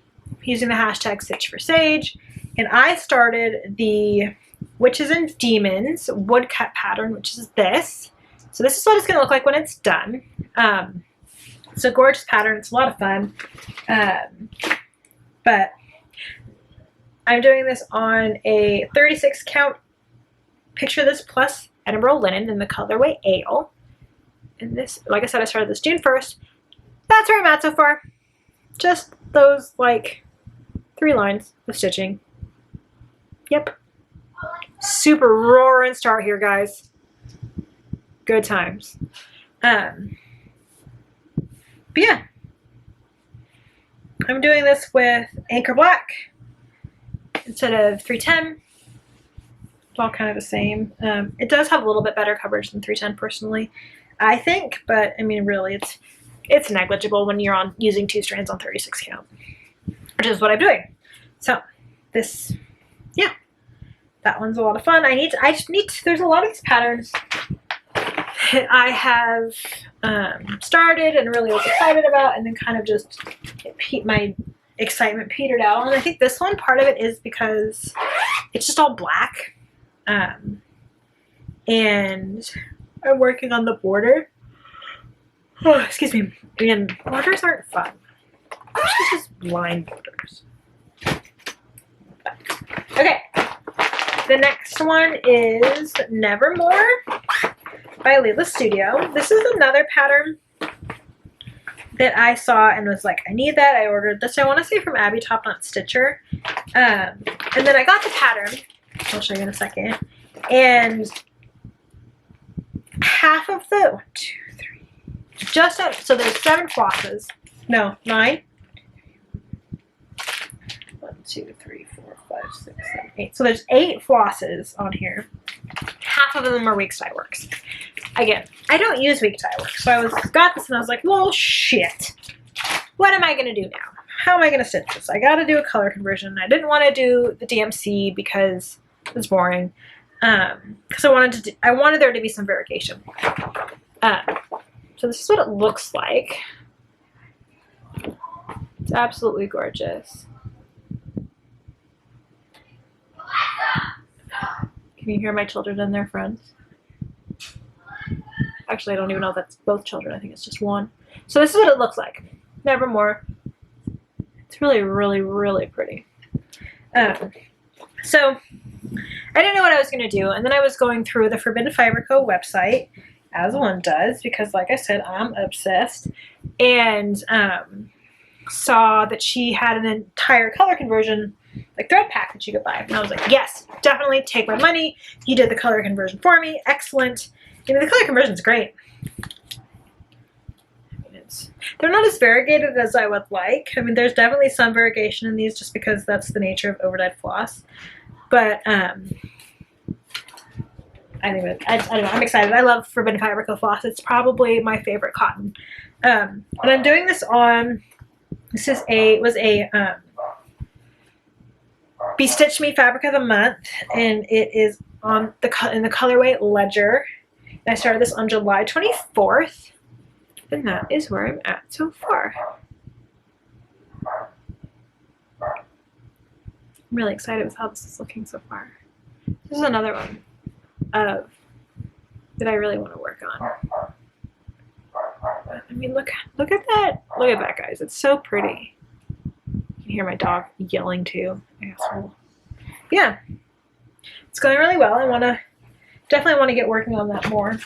using the hashtag Stitch for Sage. And I started the Witches and Demons woodcut pattern, which is this. So this is what it's going to look like when it's done. It's a gorgeous pattern. It's a lot of fun. But I'm doing this on a 36 count Picture This Plus Edinburgh linen in the colorway Ale. And this, like I said, I started this June 1st. That's where I'm at so far. Just those, like, 3 lines of stitching. Yep. Super roaring start here, guys. Good times. But yeah. I'm doing this with Anchor Black instead of 310. It's all kind of the same. It does have a little bit better coverage than 310 personally, I think, but I mean, really, it's negligible when you're using 2 strands on 36 count, which is what I'm doing. So this, yeah, that one's a lot of fun. There's a lot of these patterns that I have started and really was excited about, and then kind of just my excitement petered out. And I think this one, part of it is because it's just all black. And I'm working on the border. Oh, excuse me. And borders aren't fun. It's just blind borders. Okay. The next one is Nevermore by Leela Studio. This is another pattern that I saw and was like, I need that. I ordered this. I want to say from Abby Top Knot Stitcher. And then I got the pattern. I'll show you in a second. And half of the 1, 2, 3, so there's 7 flosses. No, 9. 1, 2, 3, 4, 5, 6, 7, 8. So there's 8 flosses on here. Half of them are Weeks Dye Works. Again, I don't use Weeks Dye Works, so I got this and I was like, well, shit. what am I going to do now? How am I going to stitch this? I got to do a color conversion. I didn't want to do the DMC because it was boring. Because I wanted there to be some variegation. So this is what it looks like. It's absolutely gorgeous. Can you hear my children and their friends? Actually, I don't even know if that's both children. I think it's just one. So this is what it looks like. Nevermore. It's really, really, really pretty. So I didn't know what I was going to do. And then I was going through the Forbidden Fiber Co. website, as one does, because like I said, I'm obsessed. And saw that she had an entire color conversion, like thread pack that you could buy. And I was like, yes, definitely take my money. You did the color conversion for me. Excellent. You know, the color conversion is great. They're not as variegated as I would like. I mean, there's definitely some variegation in these just because that's the nature of overdyed floss. But I don't know. I'm excited. I love Forbidden Fiber Co. floss. It's probably my favorite cotton. And I'm doing this on. This is was a Be Stitch Me Fabric of the Month, and it is on in the colorway Ledger. And I started this on July 24th, and that is where I'm at so far. I'm really excited with how this is looking so far. This is another one that I really want to work on. I mean, look at that. Look at that, guys. It's so pretty. You can hear my dog yelling too. Asshole. Yeah. It's going really well. I definitely want to get working on that more.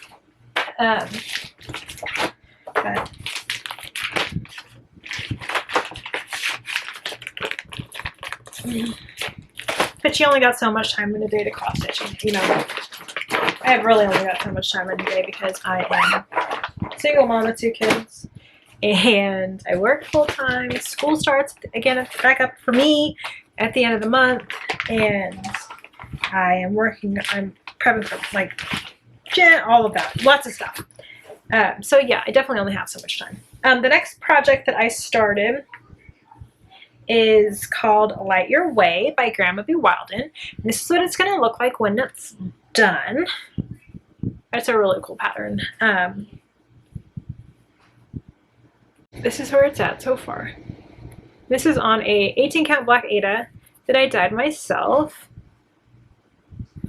But you only got so much time in a day to cross stitching, you know. I have really only got so much time in a day because I am a single mom of 2 kids. And I work full time. School starts again back up for me at the end of the month. And I'm prepping for like all of that. Lots of stuff. So yeah, I definitely only have so much time. The next project that I started is called Light Your Way by Grandma B. Wilden. And this is what it's going to look like when it's done. It's a really cool pattern. This is where it's at so far. This is on a 18 count black Aida that I dyed myself.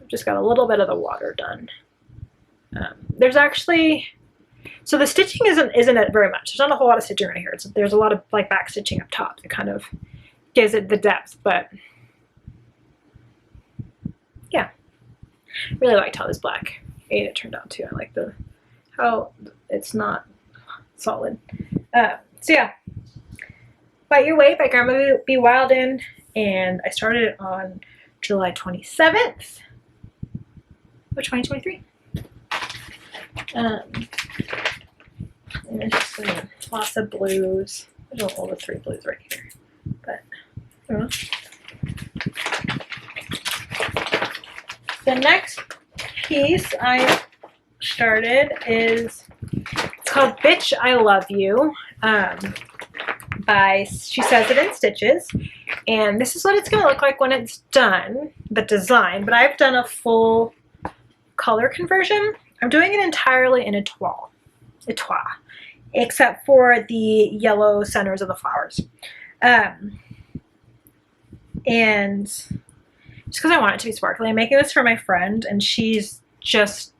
I've just got a little bit of the water done. There's actually, so the stitching isn't it very much. There's not a whole lot of stitching right here. There's a lot of like back stitching up top that kind of gives it the depth, but yeah. Really liked how this black Aida turned out too. I like how it's not solid. So yeah, Light Your Way by Grandma B. Wilden, and I started it on July 27th of 2023. And there's just lots of blues. There's all the 3 blues right here, but I don't know. The next piece I started is, it's called Bitch I Love You, by She Says It in Stitches, and this is what it's going to look like when it's done, the design, but I've done a full color conversion. I'm doing it entirely in Etoile, except for the yellow centers of the flowers. And just because I want it to be sparkly, I'm making this for my friend, and she's just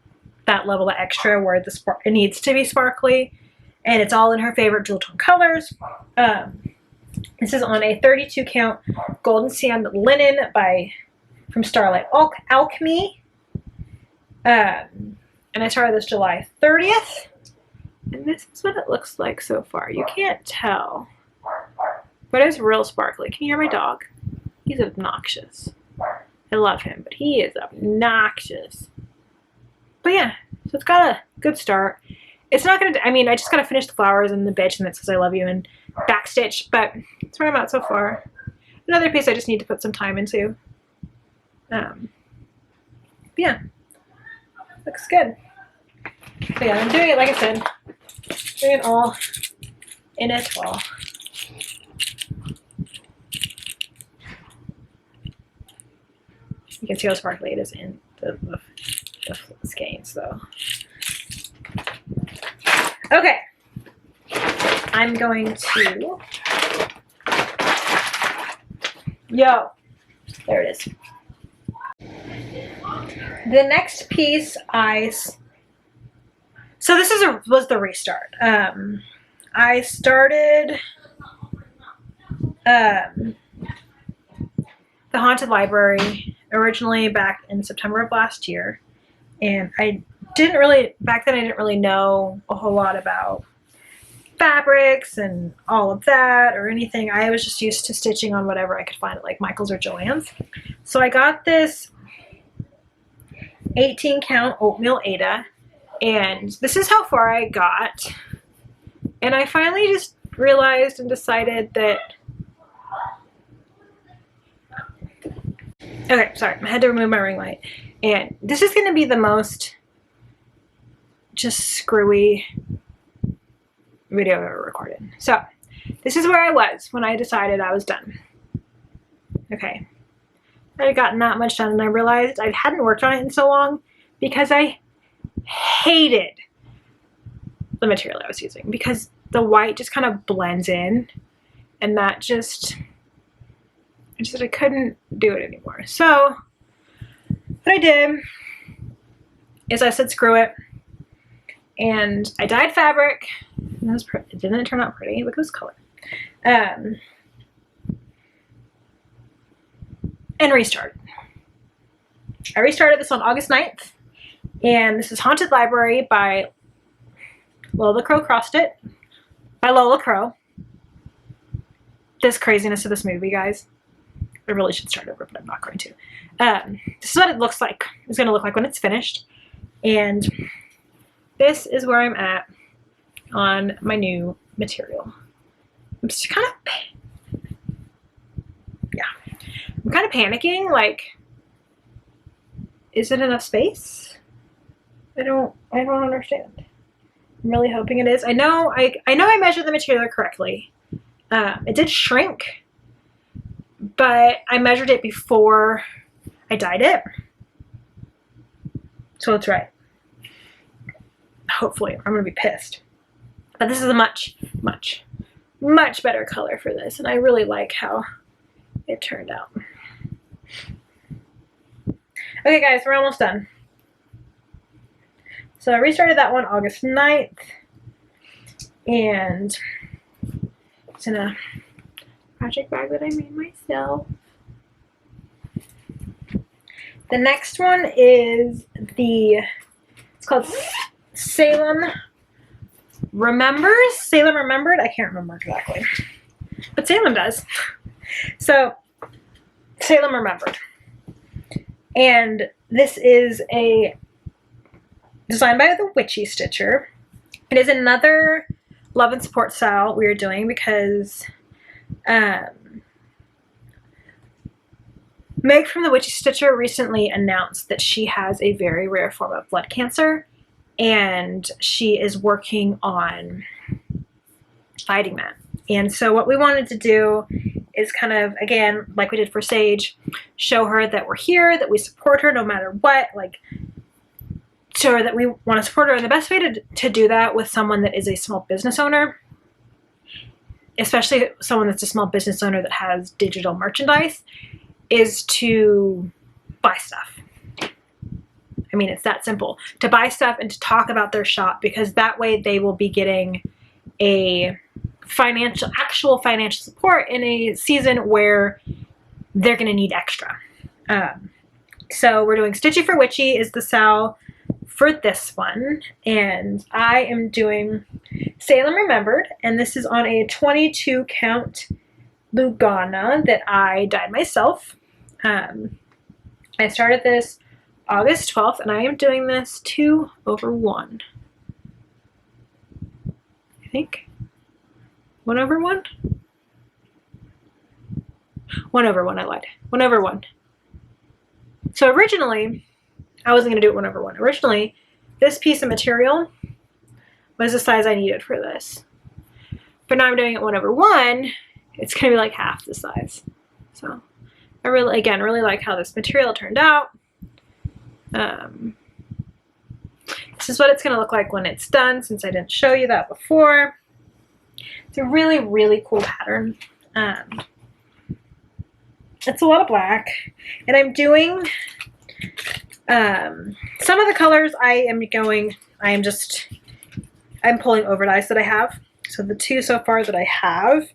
that level of extra where it needs to be sparkly, and it's all in her favorite jewel tone colors. This is on a 32 count golden sand linen from Starlight Alchemy. And I started this July 30th, and this is what it looks like so far. You can't tell, but it's real sparkly. Can you hear my dog? He's obnoxious. I love him, but he is obnoxious. But yeah, so it's got a good start. It's not gonna, I mean, I just gotta finish the flowers and the bitch and it says I love you and backstitch, but that's where I'm at so far. Another piece I just need to put some time into. Yeah, looks good. But yeah, I'm doing it, like I said, doing it all in Etoile. You can see how sparkly it is in the skeins though. Okay, I'm going to, there it is. The next piece so this was the restart. I started the Haunted Library originally back in September of last year, and back then I didn't really know a whole lot about fabrics and all of that or anything. I was just used to stitching on whatever I could find at like Michael's or Joann's. So I got this 18 count oatmeal Aida, and this is how far I got. And I finally just realized and decided that, okay, sorry, I had to remove my ring light. And this is going to be the most just screwy video I've ever recorded. So this is where I was when I decided I was done. Okay. I had gotten that much done, and I realized I hadn't worked on it in so long because I hated the material I was using, because the white just kind of blends in, and that I couldn't do it anymore. So what I did is I said screw it, and I dyed fabric. And it didn't turn out pretty. Look at this color. And restarted. I restarted this on August 9th, and this is Haunted Library by Lola Crow Crossed It, by Lola Crow. This craziness of this movie, guys. I really should start over, but I'm not going to. This is what it looks like. It's going to look like when it's finished. And this is where I'm at on my new material. I'm just kind of, I'm kind of panicking, like, is it enough space? I don't understand. I'm really hoping it is. I know I measured the material correctly. It did shrink, but I measured it before I dyed it. So it's right. Hopefully. I'm going to be pissed. But this is a much, much, much better color for this, and I really like how it turned out. Okay, guys, we're almost done. So I restarted that one August 9th, and it's in a project bag that I made myself. The next one is it's called Salem Remembers? Salem Remembered? I can't remember exactly. But Salem does. So, Salem Remembered. And this is a design by the Witchy Stitcher. It is another love and support style we are doing because Meg from the Witchy Stitcher recently announced that she has a very rare form of blood cancer, and she is working on fighting that. And so what we wanted to do is kind of, again, like we did for Sage, show her that we're here, that we support her no matter what, like, show her that we want to support her. And the best way to do that with someone that is a small business owner, especially someone that's a small business owner that has digital merchandise, is to buy stuff. I mean, it's that simple. To buy stuff and to talk about their shop, because that way they will be getting a actual financial support in a season where they're going to need extra. So we're doing Stitchy for Witchy is the SAL for this one. And I am doing Salem Remembered. And this is on a 22 count Lugana that I dyed myself. I started this August 12th, and I am doing this 2/1. I think. 1/1? 1/1, I lied. 1/1. So originally, I wasn't going to do it 1/1. Originally, this piece of material was the size I needed for this. But now I'm doing it 1/1. It's going to be like half the size. So I really, again, really like how this material turned out. This is what it's going to look like when it's done, since I didn't show you that before. It's a really, really cool pattern. It's a lot of black, and I'm doing some of the colors I'm pulling over dyes that I have. So the two so far that I have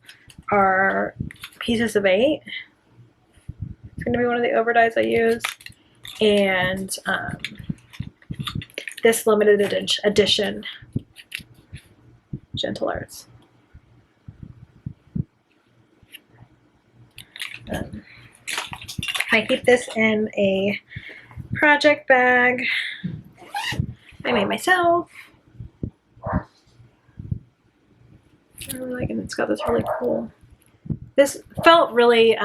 are Pieces of 8. It's going to be one of the over dyes I use, and this limited edition Gentle Arts. I keep this in a project bag I made myself. And it's got this really cool. This felt really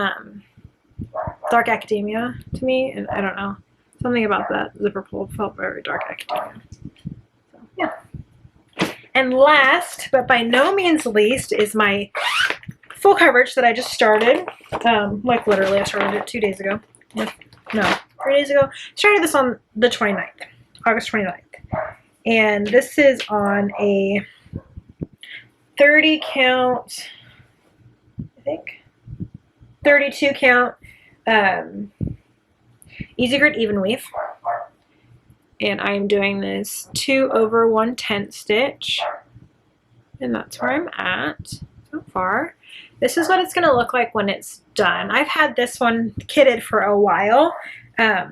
dark academia to me, and I don't know, something about that zipper pull felt very dark academia. So yeah. And last, but by no means least, is my full coverage that I just started. Like literally, I started it 2 days ago. No, 3 days ago. Started this on the 29th, August 29th. And this is on a 30 count, I think, 32 count, easy grit even weave. And I'm doing this 2 over 1/10 stitch. And that's where I'm at so far. This is what it's going to look like when it's done. I've had this one kitted for a while. I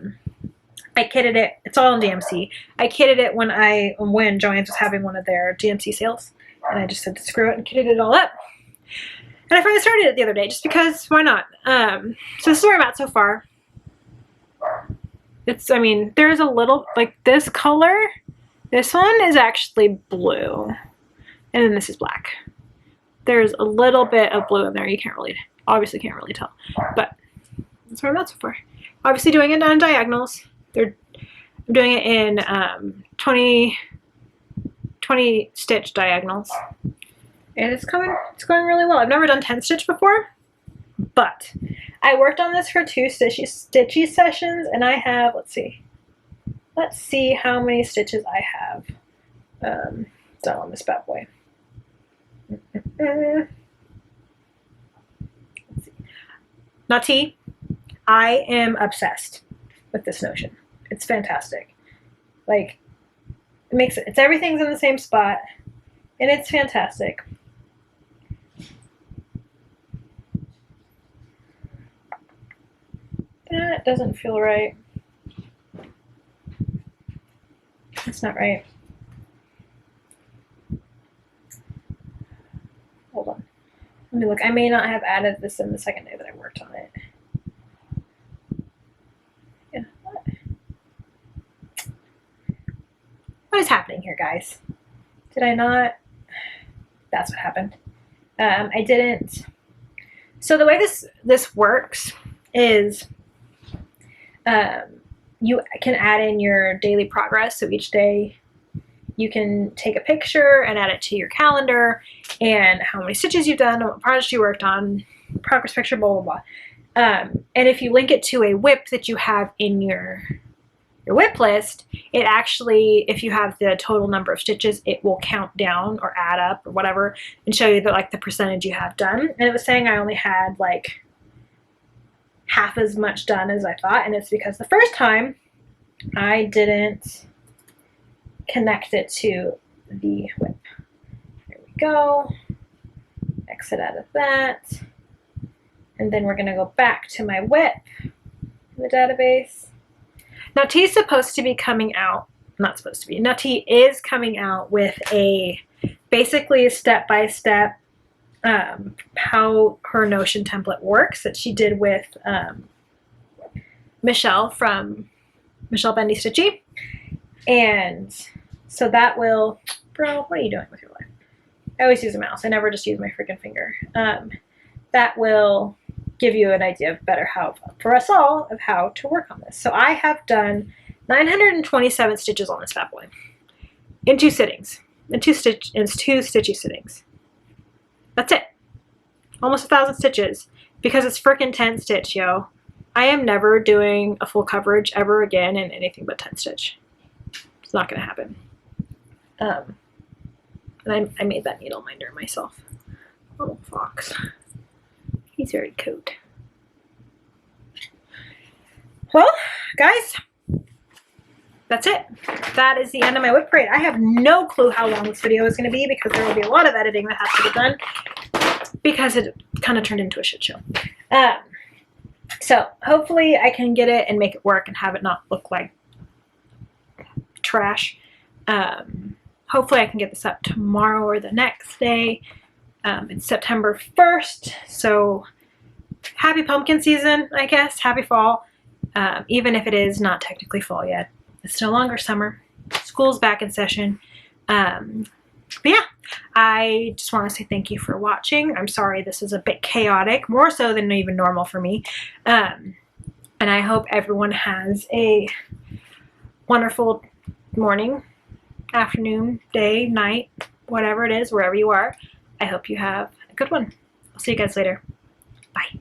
kitted it, it's all in DMC. I kitted it when Joann's was having one of their DMC sales. And I just said to screw it and kitted it all up. And I finally started it the other day just because, why not? So this is where I'm at so far. I mean, there's a little, like this color, this one is actually blue. And then this is black. There's a little bit of blue in there. You obviously can't really tell. But that's where I'm at so far. Obviously doing it on diagonals. I'm doing it in 20 stitch diagonals. And it's going really well. I've never done 10 stitch before, but I worked on this for 2 stitchy sessions, and I have, let's see how many stitches I have done on this bad boy. Let's see. Not tea. I am obsessed with this notion. It's fantastic. Like, it's everything's in the same spot, and it's fantastic. That doesn't feel right. That's not right. Hold on. Let me look. I may not have added this in the second day that I worked on it. Yeah. What is happening here, guys? Did I not? That's what happened. I didn't. So the way this works is you can add in your daily progress. So each day you can take a picture and add it to your calendar and how many stitches you've done, what projects you worked on, progress picture, blah, blah, blah. And if you link it to a WIP that you have in your WIP list, it actually, if you have the total number of stitches, it will count down or add up or whatever and show you the percentage you have done. And it was saying I only had like half as much done as I thought, and it's because the first time I didn't connect it to the WIP. There we go. Exit out of that. And then we're going to go back to my WIP in the database. Now T is supposed to be coming out, not supposed to be, now T is coming out with basically a step-by-step how her Notion template works that she did with Michelle from Michelle Bendy Stitchy. And so that will, bro, what are you doing with your life? I always use a mouse. I never just use my freaking finger. That will give you an idea of better how, for us all, of how to work on this. So I have done 927 stitches on this bad boy in 2 sittings, in two stitchy sittings. That's it. Almost 1,000 stitches because it's freaking 10 stitch, yo. I am never doing a full coverage ever again in anything but 10 stitch. It's not going to happen. And I made that needle minder myself. Little fox. He's very cute. Well, guys, that's it. That is the end of my WIP parade. I have no clue how long this video is going to be because there will be a lot of editing that has to be done because it kind of turned into a shit show. So hopefully I can get it and make it work and have it not look like trash. Hopefully I can get this up tomorrow or the next day. It's September 1st, so happy pumpkin season, I guess. Happy fall. Even if it is not technically fall yet. It's no longer summer. School's back in session. But yeah, I just want to say thank you for watching. I'm sorry this is a bit chaotic, more so than even normal for me. And I hope everyone has a wonderful morning, afternoon, day, night, whatever it is, wherever you are. I hope you have a good one. I'll see you guys later. Bye.